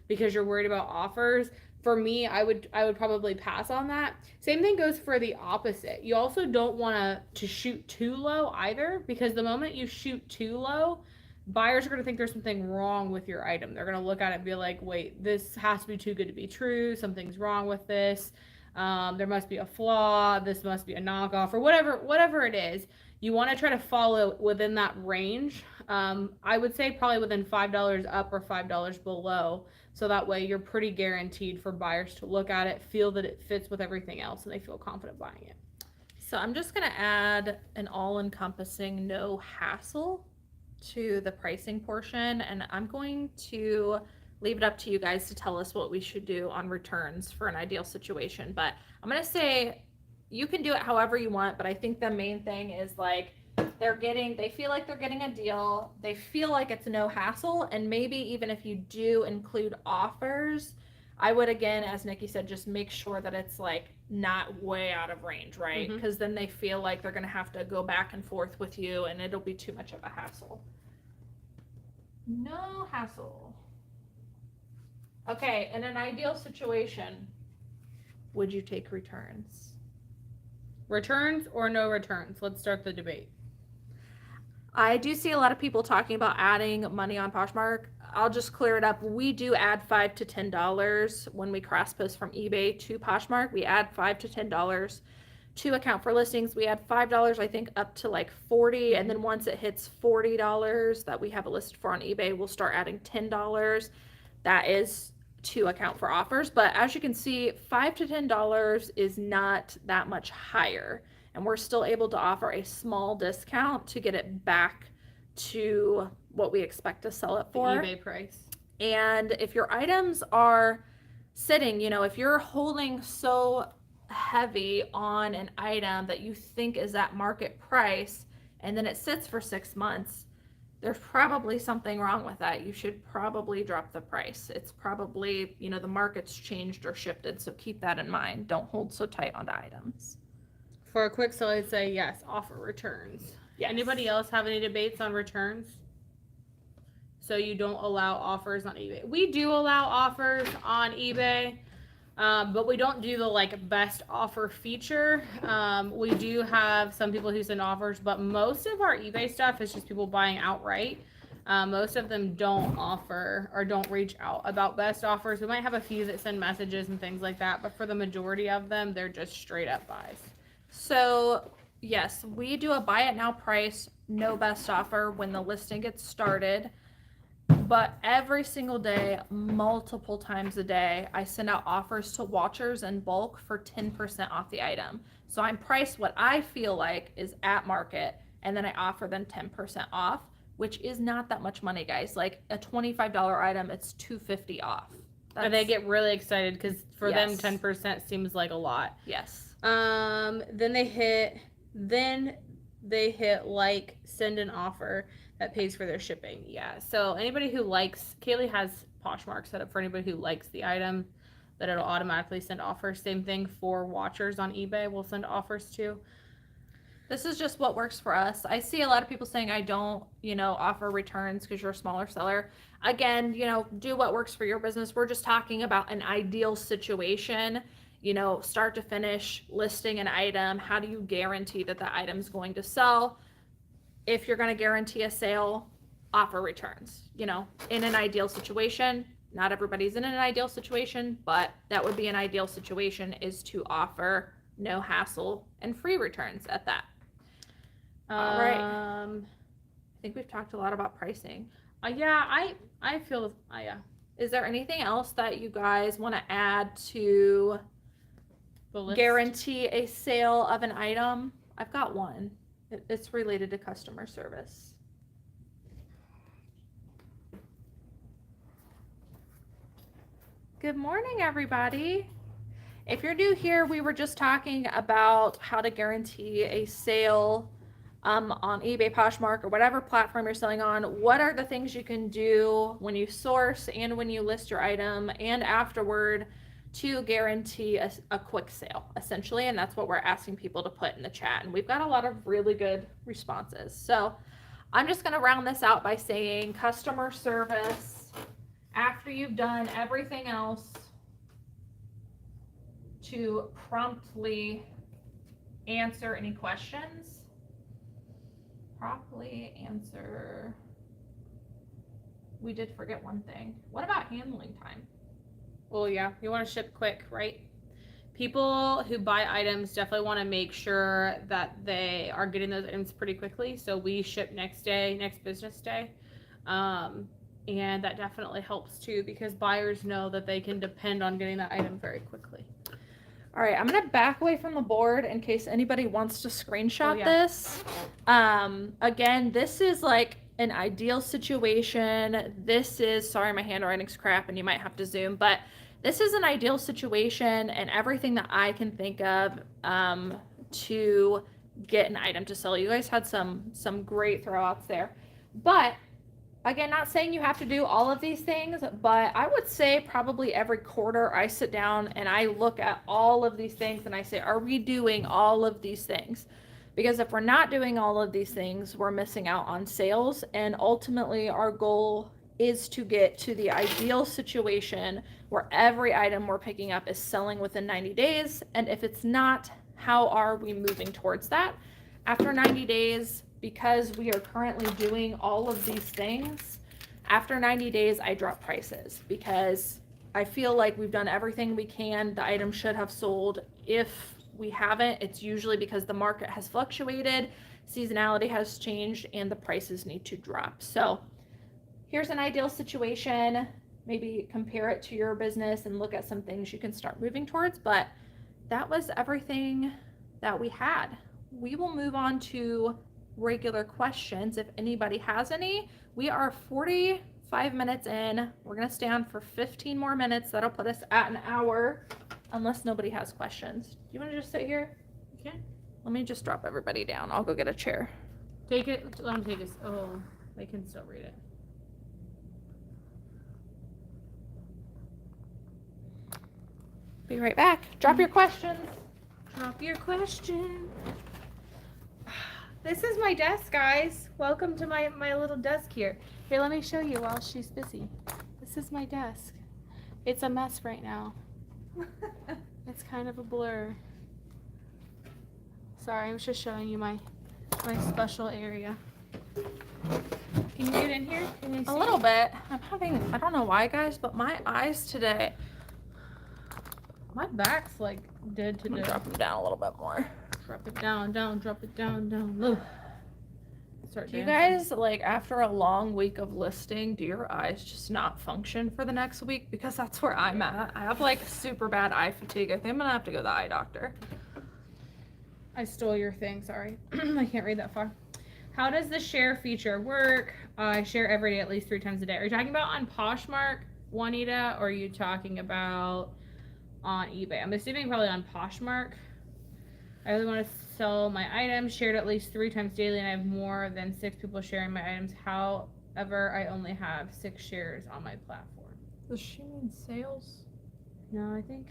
because you're worried about offers, for me, I would probably pass on that. Same thing goes for the opposite. You also don't want to shoot too low either, because the moment you shoot too low, buyers are going to think there's something wrong with your item. They're going to look at it and be like, wait, this has to be too good to be true. Something's wrong with this. There must be a flaw. This must be a knockoff, or whatever it is. You want to try to follow within that range. I would say probably within $5 up or $5 below. So that way you're pretty guaranteed for buyers to look at it, feel that it fits with everything else, and they feel confident buying it. So I'm just going to add an all-encompassing no hassle to the pricing portion, and I'm going to leave it up to you guys to tell us what we should do on returns for an ideal situation. But I'm going to say you can do it however you want, but I think the main thing is, like, they feel like they're getting a deal. They feel like it's no hassle. And maybe even if you do include offers, I would, again, as Nikki said, just make sure that it's, like, not way out of range, right? Because then they feel like they're going to have to go back and forth with you, and it'll be too much of a hassle. No hassle. Okay, in an ideal situation, would you take returns? Returns or no returns? Let's start the debate. I do see a lot of people talking about adding money on Poshmark. I'll just clear it up. We do add $5 to $10 when we cross post from eBay to Poshmark. We add $5 to $10 to account for listings. We add $5, I think, up to like $40, and then once it hits $40 that we have it listed for on eBay, we'll start adding $10. That is to account for offers. But as you can see, $5 to $10 is not that much higher, and we're still able to offer a small discount to get it back to what we expect to sell it for. The eBay price. And if your items are sitting, if you're holding so heavy on an item that you think is at market price and then it sits for 6 months, there's probably something wrong with that. You should probably drop the price. It's probably, the market's changed or shifted, so keep that in mind. Don't hold so tight onto items. For a quick sale, I'd say yes, offer returns. Yes. Anybody else have any debates on returns? So you don't allow offers on eBay. We do allow offers on eBay, but we don't do the best offer feature. We do have some people who send offers, but most of our eBay stuff is just people buying outright. Most of them don't offer or don't reach out about best offers. We might have a few that send messages and things like that, but for the majority of them, they're just straight up buys. So yes, we do a buy it now price, no best offer when the listing gets started. But every single day, multiple times a day, I send out offers to watchers in bulk for 10% off the item. So I'm priced what I feel like is at market, and then I offer them 10% off, which is not that much money, guys. Like a $25 item, it's $2.50 off. And they get really excited because for them, Yes. 10% seems like a lot. Yes. Then they hit send an offer that pays for their shipping. Yeah. So anybody who likes, Cayley has Poshmark set up for anybody who likes the item, that it'll automatically send offers. Same thing for watchers on eBay. We'll send offers to. This is just what works for us. I see a lot of people saying I don't, offer returns because you're a smaller seller. Again, do what works for your business. We're just talking about an ideal situation, start to finish listing an item. How do you guarantee that the item's going to sell? If you're going to guarantee a sale, offer returns. In an ideal situation, not everybody's in an ideal situation, but that would be an ideal situation, is to offer no hassle and free returns at that. All right. I think we've talked a lot about pricing. Yeah, I feel, yeah. Is there anything else that you guys want to add to The list. guarantee a sale of an item? I've got one. It's related to customer service. Good morning, everybody. If you're new here, we were just talking about how to guarantee a sale on eBay, Poshmark, or whatever platform you're selling on. What are the things you can do when you source and when you list your item and afterward to guarantee a quick sale, essentially? And that's what we're asking people to put in the chat. And we've got a lot of really good responses. So I'm just going to round this out by saying customer service, after you've done everything else, to promptly answer any questions. Promptly answer. We did forget one thing. What about handling time? Well, yeah, you want to ship quick, right? People who buy items definitely want to make sure that they are getting those items pretty quickly. So we ship next day, next business day. And that definitely helps too, because buyers know that they can depend on getting that item very quickly. All right, I'm going to back away from the board in case anybody wants to screenshot this. Again, this is like an ideal situation. This is, sorry, my handwriting's crap and you might have to zoom, but this is an ideal situation and everything that I can think of to get an item to sell. You guys had some great throwouts there. But again, not saying you have to do all of these things, but I would say probably every quarter I sit down and I look at all of these things and I say, are we doing all of these things? Because if we're not doing all of these things, we're missing out on sales. And ultimately, our goal is to get to the ideal situation where every item we're picking up is selling within 90 days. And if it's not, how are we moving towards that? After 90 days, because we are currently doing all of these things, after 90 days, I drop prices because I feel like we've done everything we can. The item should have sold. If we haven't, it's usually because the market has fluctuated, seasonality has changed, and the prices need to drop. So here's an ideal situation. Maybe compare it to your business and look at some things you can start moving towards. But that was everything that we had. We will move on to regular questions if anybody has any. We are 45 minutes in. We're going to stay on for 15 more minutes. That'll put us at an hour. unless nobody has questions. Do you want to just sit here? Okay. Let me just drop everybody down. I'll go get a chair. Take it. Let them take this. Oh, they can still read it. Be right back. Drop your questions. Drop your question. This is my desk, guys. Welcome to my little desk here. Here, let me show you while she's busy. This is my desk. It's a mess right now. It's kind of a blur. Sorry, I'm just showing you my special area. Can you get in here? Can you see? A little bit. I don't know why, guys, but my eyes today. My back's like dead I'm gonna today. drop them down a little bit more. Drop it down, drop it down, low. Start Do you dancing. guys, like, after a long week of listing, do your eyes just not function for the next week? Because that's where I'm at. I have, like, super bad eye fatigue. I think I'm gonna have to go to the eye doctor. I stole your thing, sorry. I can't read that far. How does the share feature work? I share every day at least 3 times a day. Are you talking about on Poshmark, Juanita, or are you talking about on eBay? I'm assuming probably on Poshmark. I really want to sell my items shared at least 3 times daily, and I have more than 6 people sharing my items. However, I only have 6 shares on my platform. Does she mean sales? No, I think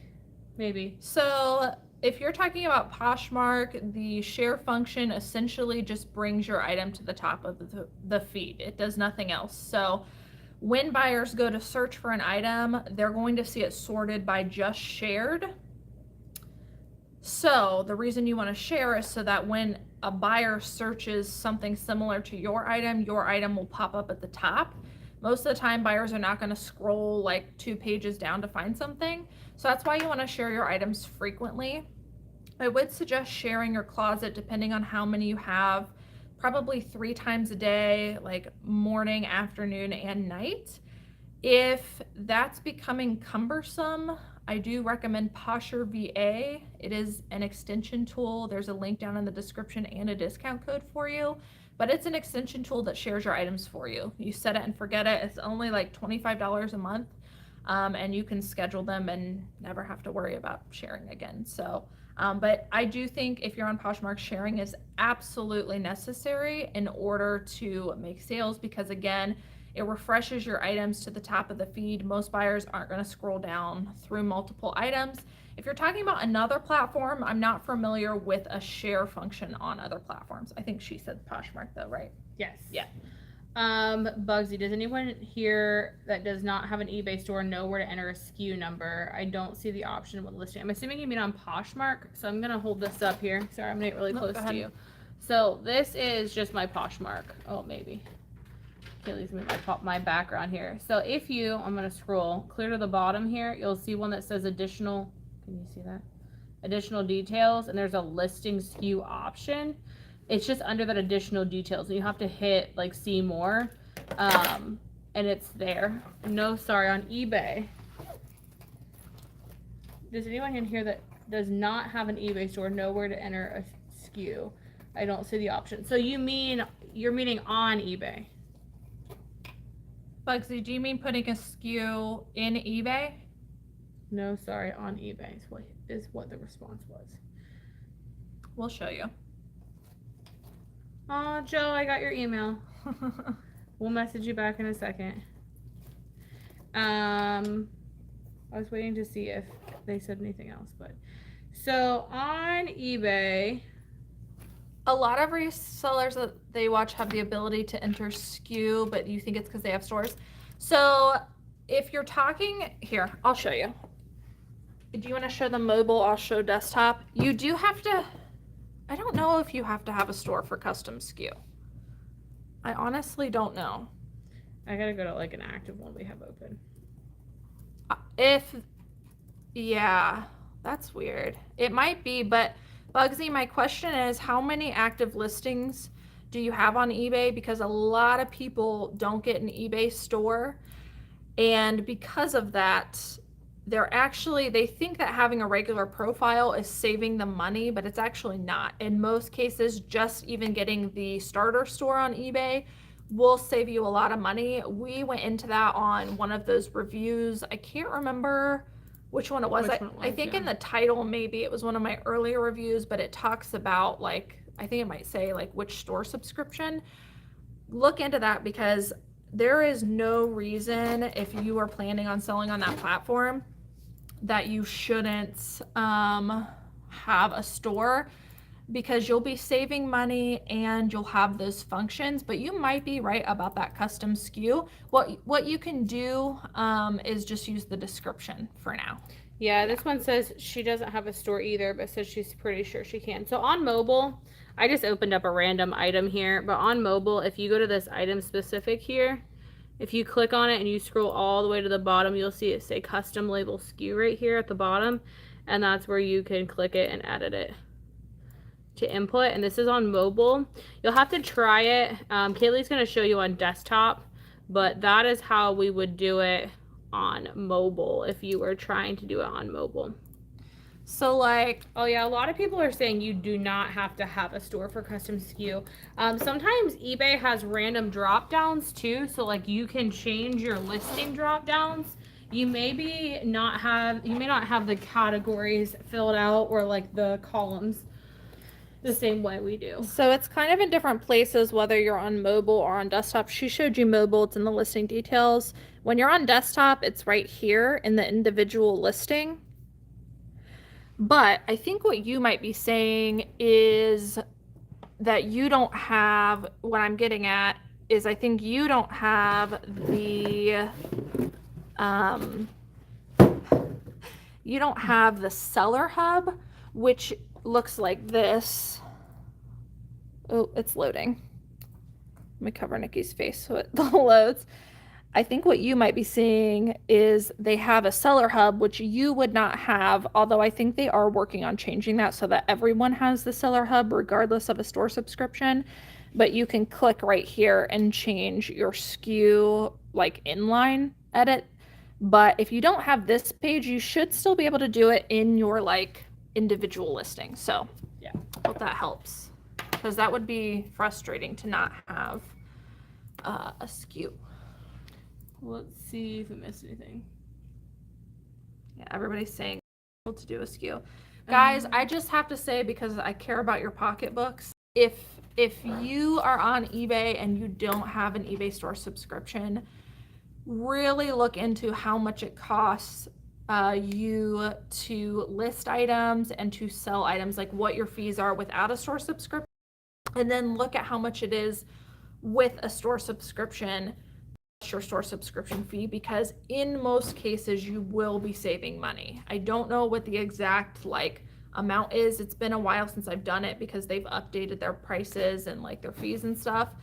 maybe. So if you're talking about Poshmark, the share function essentially just brings your item to the top of the feed. It does nothing else. So when buyers go to search for an item, they're going to see it sorted by just shared. So the reason you want to share is so that when a buyer searches something similar to your item will pop up at the top. Most of the time, buyers are not going to scroll like 2 pages down to find something. So that's why you want to share your items frequently. I would suggest sharing your closet depending on how many you have, probably 3 times a day, like morning, afternoon, and night. If that's becoming cumbersome, I do recommend Posher VA. It is an extension tool. There's a link down in the description and a discount code for you. But it's an extension tool that shares your items for you. You set it and forget it. It's only like $25 a month. And you can schedule them and never have to worry about sharing again. So, but I do think if you're on Poshmark, sharing is absolutely necessary in order to make sales, because again, it refreshes your items to the top of the feed. Most buyers aren't going to scroll down through multiple items. If you're talking about another platform, I'm not familiar with a share function on other platforms. I think she said Poshmark though, right? Yes. Yeah. Bugsy, does anyone here that does not have an eBay store know where to enter a SKU number? I don't see the option when listing. I'm assuming you mean on Poshmark, so I'm gonna hold this up here. Sorry, I'm gonna get really No, close go to ahead. you. So this is just my Poshmark. Oh, maybe. Cayley's moving my background here. So if you, I'm gonna scroll clear to the bottom here, you'll see one that says additional. Can you see that? Additional details, and there's a listing SKU option. It's just under that additional details, and you have to hit like see more, and it's there. No, sorry, on eBay. Does anyone in here that does not have an eBay store know where to enter a SKU? I don't see the option. So you're meaning on eBay? Bugsy, do you mean putting a SKU in eBay? No, sorry, on eBay is what the response was. We'll show you. Oh, Joe, I got your email. We'll message you back in a second. I was waiting to see if they said anything else, but so on eBay, A lot of resellers that they watch have the ability to enter SKU, but you think it's because they have stores. So if you're talking here, I'll show you. Do you want to show the mobile? I'll show desktop. You do have to, I don't know if you have to have a store for custom SKU. I honestly don't know. I gotta go to like an active one we have open. Yeah, that's weird. It might be, but Bugsy, my question is, how many active listings do you have on eBay? Because a lot of people don't get an eBay store, and because of that, they think that having a regular profile is saving them money, but it's actually not. In most cases, just even getting the starter store on eBay will save you a lot of money. We went into that on one of those reviews. I can't remember which one it was. Which one it I was, think yeah. in the title, maybe it was one of my earlier reviews, but it talks about like, I think it might say like which store subscription. Look into that because there is no reason if you are planning on selling on that platform that you shouldn't have a store, because you'll be saving money and you'll have those functions. But you might be right about that custom SKU. What you can do is just use the description for now. Yeah, this one says she doesn't have a store either, but says she's pretty sure she can. So on mobile, I just opened up a random item here, but on mobile, if you go to this item specific here, if you click on it and you scroll all the way to the bottom, you'll see it say custom label SKU right here at the bottom, and that's where you can click it and edit it to input. And this is on mobile. You'll have to try it. Cayley's going to show you on desktop, but that is how we would do it on mobile if you were trying to do it on mobile. So like, oh yeah, a lot of people are saying you do not have to have a store for custom SKU. Sometimes eBay has random drop downs too, so like you can change your listing drop downs. You may not have the categories filled out or like the columns the same way we do. So it's kind of in different places, whether you're on mobile or on desktop. She showed you mobile, it's in the listing details. When you're on desktop, it's right here in the individual listing. But I think what you might be saying is that you don't have, what I'm getting at is I think you don't have the, you don't have the seller hub, which looks like this. Oh, it's loading. Let me cover Nikki's face so it loads. I think what you might be seeing is they have a seller hub, which you would not have, although I think they are working on changing that so that everyone has the seller hub regardless of a store subscription. But you can click right here and change your SKU like inline edit. But if you don't have this page, you should still be able to do it in your like individual listing. So yeah, hope that helps, because that would be frustrating to not have a SKU. Let's see if we missed anything. Yeah, everybody's saying to do a SKU. Guys, I just have to say, because I care about your pocketbooks, if you are on eBay and you don't have an eBay store subscription, really look into how much it costs you to list items and to sell items, like what your fees are without a store subscription, and then look at how much it is with a store subscription, your store subscription fee, because in most cases you will be saving money. I don't know what the exact like amount is. It's been a while since I've done it because they've updated their prices and like their fees and stuff.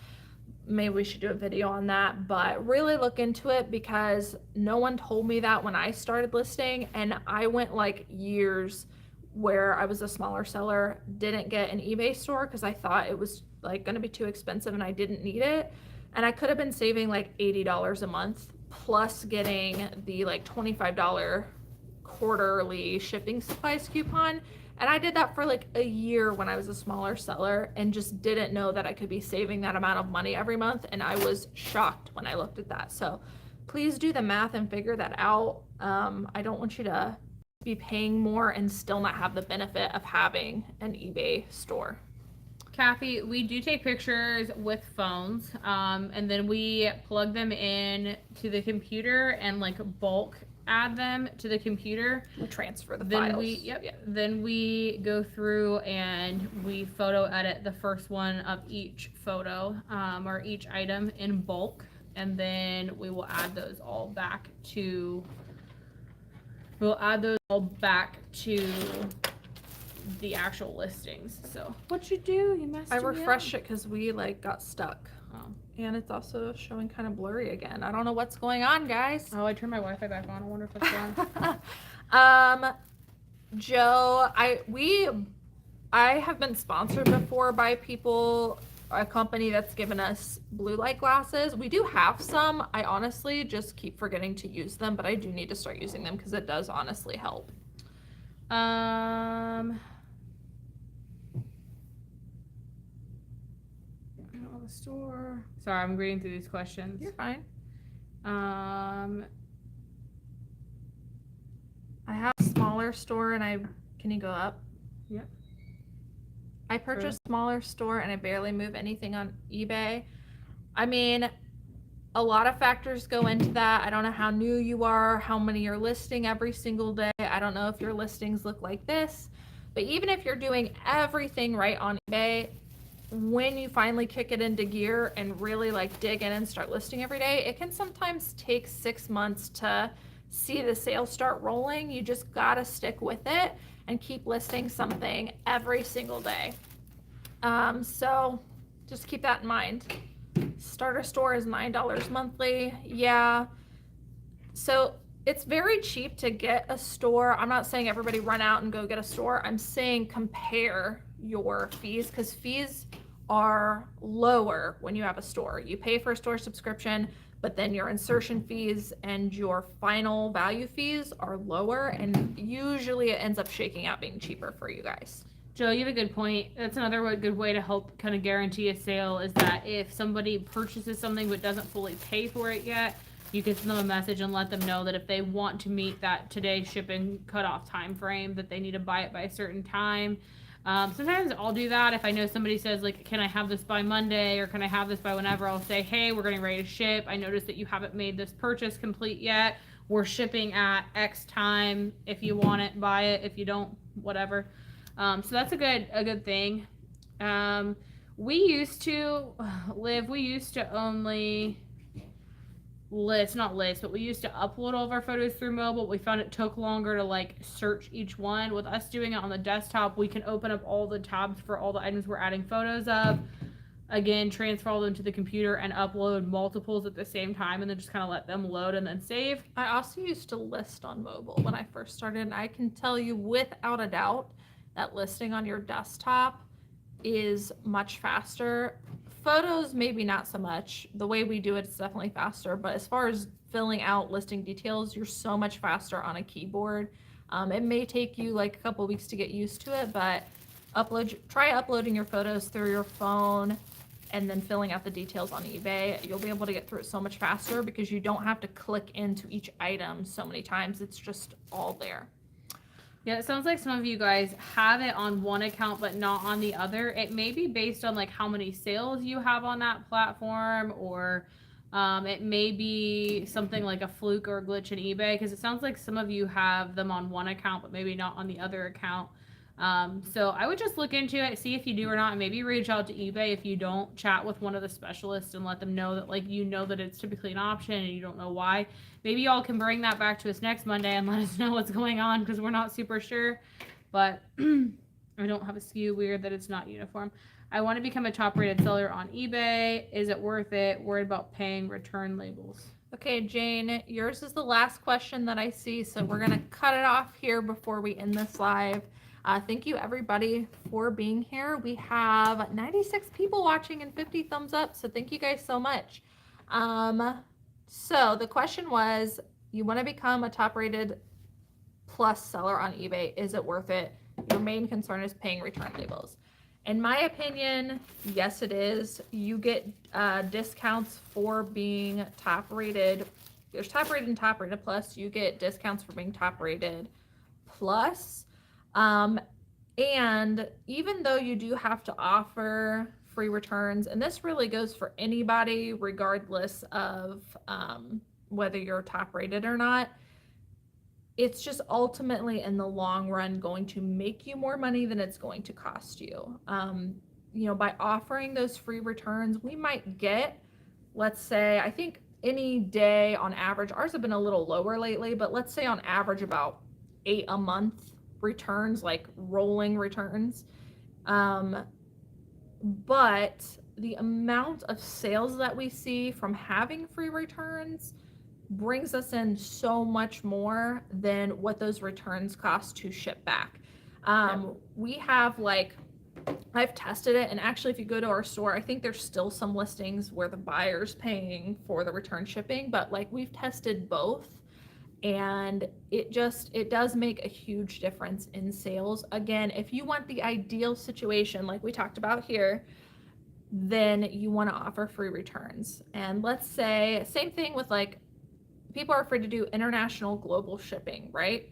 Maybe we should do a video on that, but really look into it, because no one told me that when I started listing, and I went like years where I was a smaller seller, didn't get an eBay store because I thought it was like going to be too expensive and I didn't need it. And I could have been saving like $80 a month plus getting the like $25 quarterly shipping supplies coupon. And I did that for like a year when I was a smaller seller and just didn't know that I could be saving that amount of money every month. And I was shocked when I looked at that. So please do the math and figure that out. I don't want you to be paying more and still not have the benefit of having an eBay store. Kathy, we do take pictures with phones, and then we plug them in to the computer and like bulk add them to the computer. We transfer the then files. Then we go through and we photo edit the first one of each photo or each item in bulk, and then we will add those all back to. We'll add those all back to the actual listings. So what'd you do? You messed I me refreshed up. it because we like got stuck. Oh. And it's also showing kind of blurry again. I don't know what's going on, guys. Oh, I turned my Wi-Fi back on. I wonder if it's on. Joe, I have been sponsored before by people, a company that's given us blue light glasses. We do have some. I honestly just keep forgetting to use them, but I do need to start using them because it does honestly help. The store. Sorry, I'm reading through these questions. You're fine. I have a smaller store and can you go up? Yeah. I purchased a smaller store and I barely move anything on eBay. I mean, a lot of factors go into that. I don't know how new you are, how many you're listing every single day. I don't know if your listings look like this. But even if you're doing everything right on eBay, when you finally kick it into gear and really like dig in and start listing every day, it can sometimes take 6 months to see the sales start rolling. You just gotta stick with it and keep listing something every single day. So just keep that in mind. Starter store is $9 monthly. Yeah. So it's very cheap to get a store. I'm not saying everybody run out and go get a store. I'm saying compare your fees, because fees are lower when you have a store. You pay for a store subscription, but then your insertion fees and your final value fees are lower, and usually it ends up shaking out being cheaper for you guys. Joe, you have a good point. That's another good way to help kind of guarantee a sale, is that if somebody purchases something but doesn't fully pay for it yet, you can send them a message and let them know that if they want to meet that today shipping cutoff time frame, that they need to buy it by a certain time. Sometimes I'll do that if I know somebody says, like, can I have this by Monday, or can I have this by whenever. I'll say, hey, we're getting ready to ship. I noticed that you haven't made this purchase complete yet. We're shipping at X time. If you want it, buy it. If you don't, whatever. So that's a good thing. We used to only but we used to upload all of our photos through mobile. We found it took longer to like search each one. With us doing it on the desktop, we can open up all the tabs for all the items we're adding photos of. Again, transfer all them to the computer and upload multiples at the same time, and then just kind of let them load and then save. I also used to list on mobile when I first started, and I can tell you without a doubt that listing on your desktop is much faster. Photos, maybe not so much. The way we do it is definitely faster, but as far as filling out listing details, you're so much faster on a keyboard. It may take you like a couple weeks to get used to it, but try uploading your photos through your phone and then filling out the details on eBay. You'll be able to get through it so much faster because you don't have to click into each item so many times. It's just all there. Yeah, it sounds like some of you guys have it on one account but not on the other. It may be based on like how many sales you have on that platform, or it may be something like a fluke or a glitch in eBay, because it sounds like some of you have them on one account but maybe not on the other account. So I would just look into it, see if you do or not, and maybe reach out to eBay if you don't. Chat with one of the specialists and let them know that, like, you know that it's typically an option and you don't know why. Maybe y'all can bring that back to us next Monday and let us know what's going on, because we're not super sure. But I don't have a SKU. Weird that it's not uniform. I want to become a top rated seller on eBay. Is it worth it? Worried about paying return labels. Okay, Jane, yours is the last question that I see, so we're going to cut it off here before we end this live. Thank you everybody for being here. We have 96 people watching and 50 thumbs up, so thank you guys so much. So the question was, you want to become a top rated plus seller on eBay. Is it worth it? Your main concern is paying return labels. In my opinion, yes it is. You get discounts for being top rated. There's top rated and top rated plus. You get discounts for being top rated plus. And even though you do have to offer free returns, and this really goes for anybody regardless of whether you're top rated or not, it's just ultimately in the long run going to make you more money than it's going to cost you. You know, by offering those free returns, we might get, let's say, I think any day on average, ours have been a little lower lately, but let's say on average about 8 a month returns, like rolling returns. But the amount of sales that we see from having free returns brings us in so much more than what those returns cost to ship back. We have, like, I've tested it, and actually if you go to our store, I think there's still some listings where the buyer's paying for the return shipping, but like we've tested both, and it does make a huge difference in sales. Again, if you want the ideal situation like we talked about here, then you want to offer free returns. And let's say, same thing with, like, people are afraid to do international global shipping, right?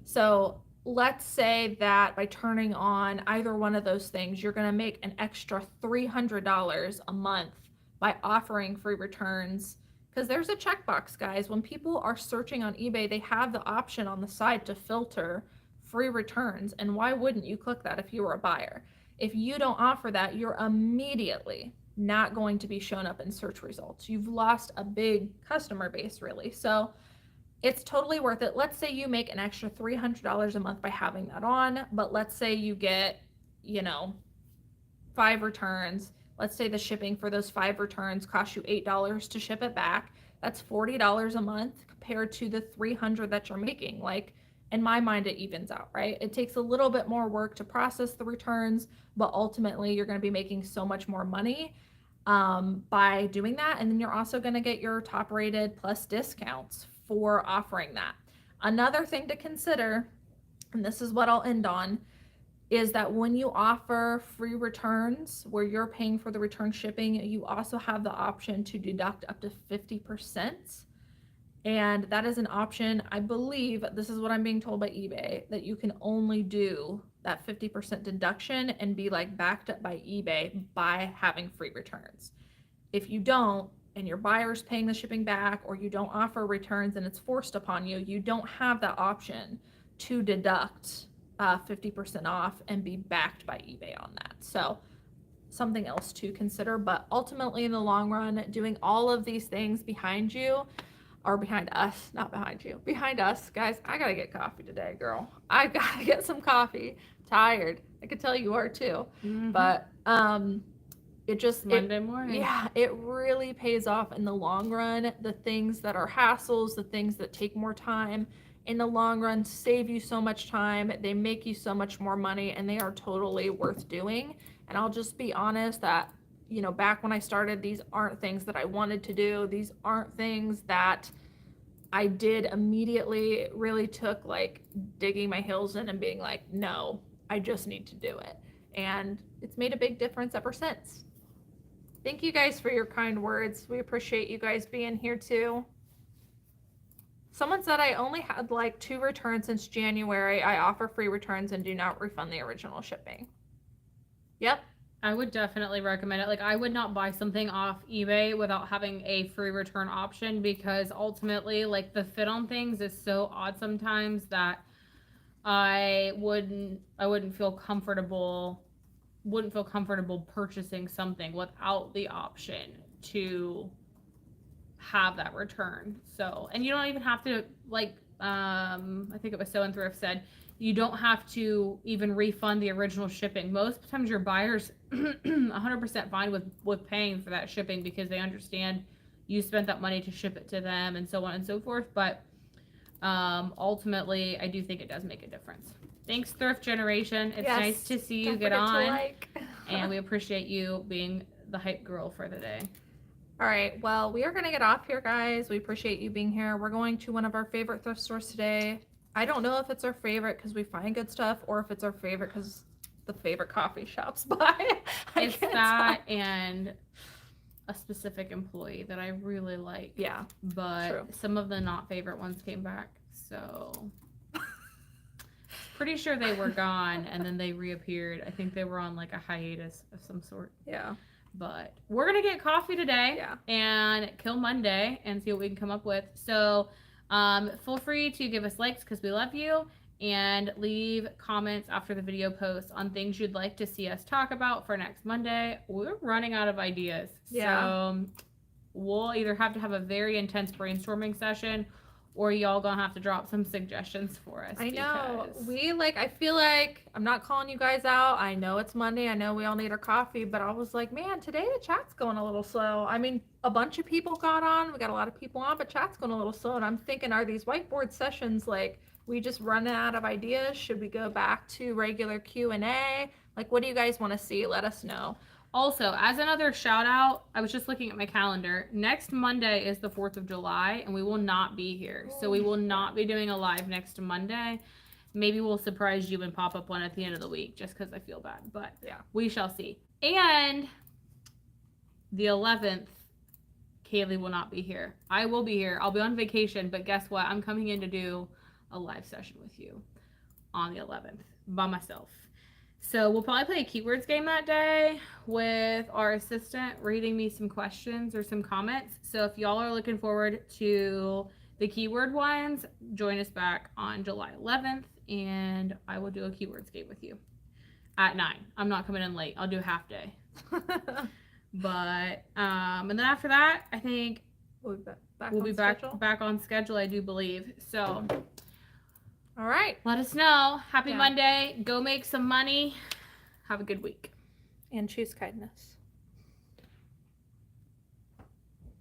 So let's say that by turning on either one of those things, you're going to make an extra $300 a month by offering free returns. Because there's a checkbox, guys. When people are searching on eBay, they have the option on the side to filter free returns. And why wouldn't you click that if you were a buyer? If you don't offer that, you're immediately not going to be shown up in search results. You've lost a big customer base, really. So it's totally worth it. Let's say you make an extra $300 a month by having that on, but let's say you get, 5 returns. Let's say the shipping for those 5 returns costs you $8 to ship it back. That's $40 a month compared to the $300 that you're making. Like, in my mind, it evens out, right? It takes a little bit more work to process the returns, but ultimately you're going to be making so much more money by doing that. And then you're also going to get your top rated plus discounts for offering that. Another thing to consider, and this is what I'll end on, is that when you offer free returns where you're paying for the return shipping, you also have the option to deduct up to 50%. And that is an option, I believe, this is what I'm being told by eBay, that you can only do that 50% deduction and be like backed up by eBay by having free returns. If you don't, and your buyer's paying the shipping back, or you don't offer returns and it's forced upon you, you don't have that option to deduct 50% off and be backed by eBay on that. So something else to consider, but ultimately in the long run, doing all of these things behind you, or behind us, not behind you, behind us, guys. I gotta get coffee today, girl. I gotta get some coffee. Tired. I could tell you are too. But it just Monday morning. Yeah, it really pays off in the long run. The things that are hassles, the things that take more time, in the long run save you so much time. They make you so much more money, and they are totally worth doing. And I'll just be honest that, back when I started, these aren't things that I wanted to do. These aren't things that I did immediately. It really took like digging my heels in and being like, no, I just need to do it. And it's made a big difference ever since. Thank you guys for your kind words. We appreciate you guys being here too. Someone said I only had like 2 returns since January. I offer free returns and do not refund the original shipping. Yep. I would definitely recommend it. Like, I would not buy something off eBay without having a free return option, because ultimately, like, the fit on things is so odd sometimes that I wouldn't feel comfortable purchasing something without the option to have that return. So, and you don't even have to, like, I think it was So and Thrift said, you don't have to even refund the original shipping. Most times your buyer's 100% fine with paying for that shipping, because they understand you spent that money to ship it to them and so on and so forth. But ultimately, I do think it does make a difference. Thanks, Thrift Generation. It's nice to see you get on. And we appreciate you being the hype girl for the day. All right, well, we are going to get off here, guys. We appreciate you being here. We're going to one of our favorite thrift stores today. I don't know if it's our favorite because we find good stuff, or if it's our favorite because the favorite coffee shops buy. It's that and a specific employee that I really like. Yeah, but true. Some of the not favorite ones came back, so pretty sure they were gone and then they reappeared. I think they were on like a hiatus of some sort. Yeah. But we're gonna get coffee today and kill Monday and see what we can come up with. So feel free to give us likes because we love you, and leave comments after the video post on things you'd like to see us talk about for next Monday. We're running out of ideas. So we'll either have to have a very intense brainstorming session, or y'all gonna have to drop some suggestions for us. I know. I feel like, I'm not calling you guys out. I know it's Monday. I know we all need our coffee, but I was like, man, today the chat's going a little slow. I mean, a bunch of people got on. We got a lot of people on, but chat's going a little slow. And I'm thinking, are these whiteboard sessions, like, we just running out of ideas? Should we go back to regular Q&A? Like, what do you guys want to see? Let us know. Also, as another shout out, I was just looking at my calendar. Next Monday is the 4th of July, and we will not be here. So we will not be doing a live next Monday. Maybe we'll surprise you and pop up one at the end of the week just because I feel bad. But we shall see. And the 11th, Cayley will not be here. I will be here. I'll be on vacation, but guess what? I'm coming in to do a live session with you. on the 11th by myself. So we'll probably play a keywords game that day with our assistant reading me some questions or some comments. So if y'all are looking forward to the keyword ones, join us back on July 11th and I will do a keywords game with you at 9. I'm not coming in late. I'll do a half day. But and then after that, I think we'll be back on schedule, I do believe. So all right, let us know. Happy Monday. Go make some money. Have a good week. And choose kindness.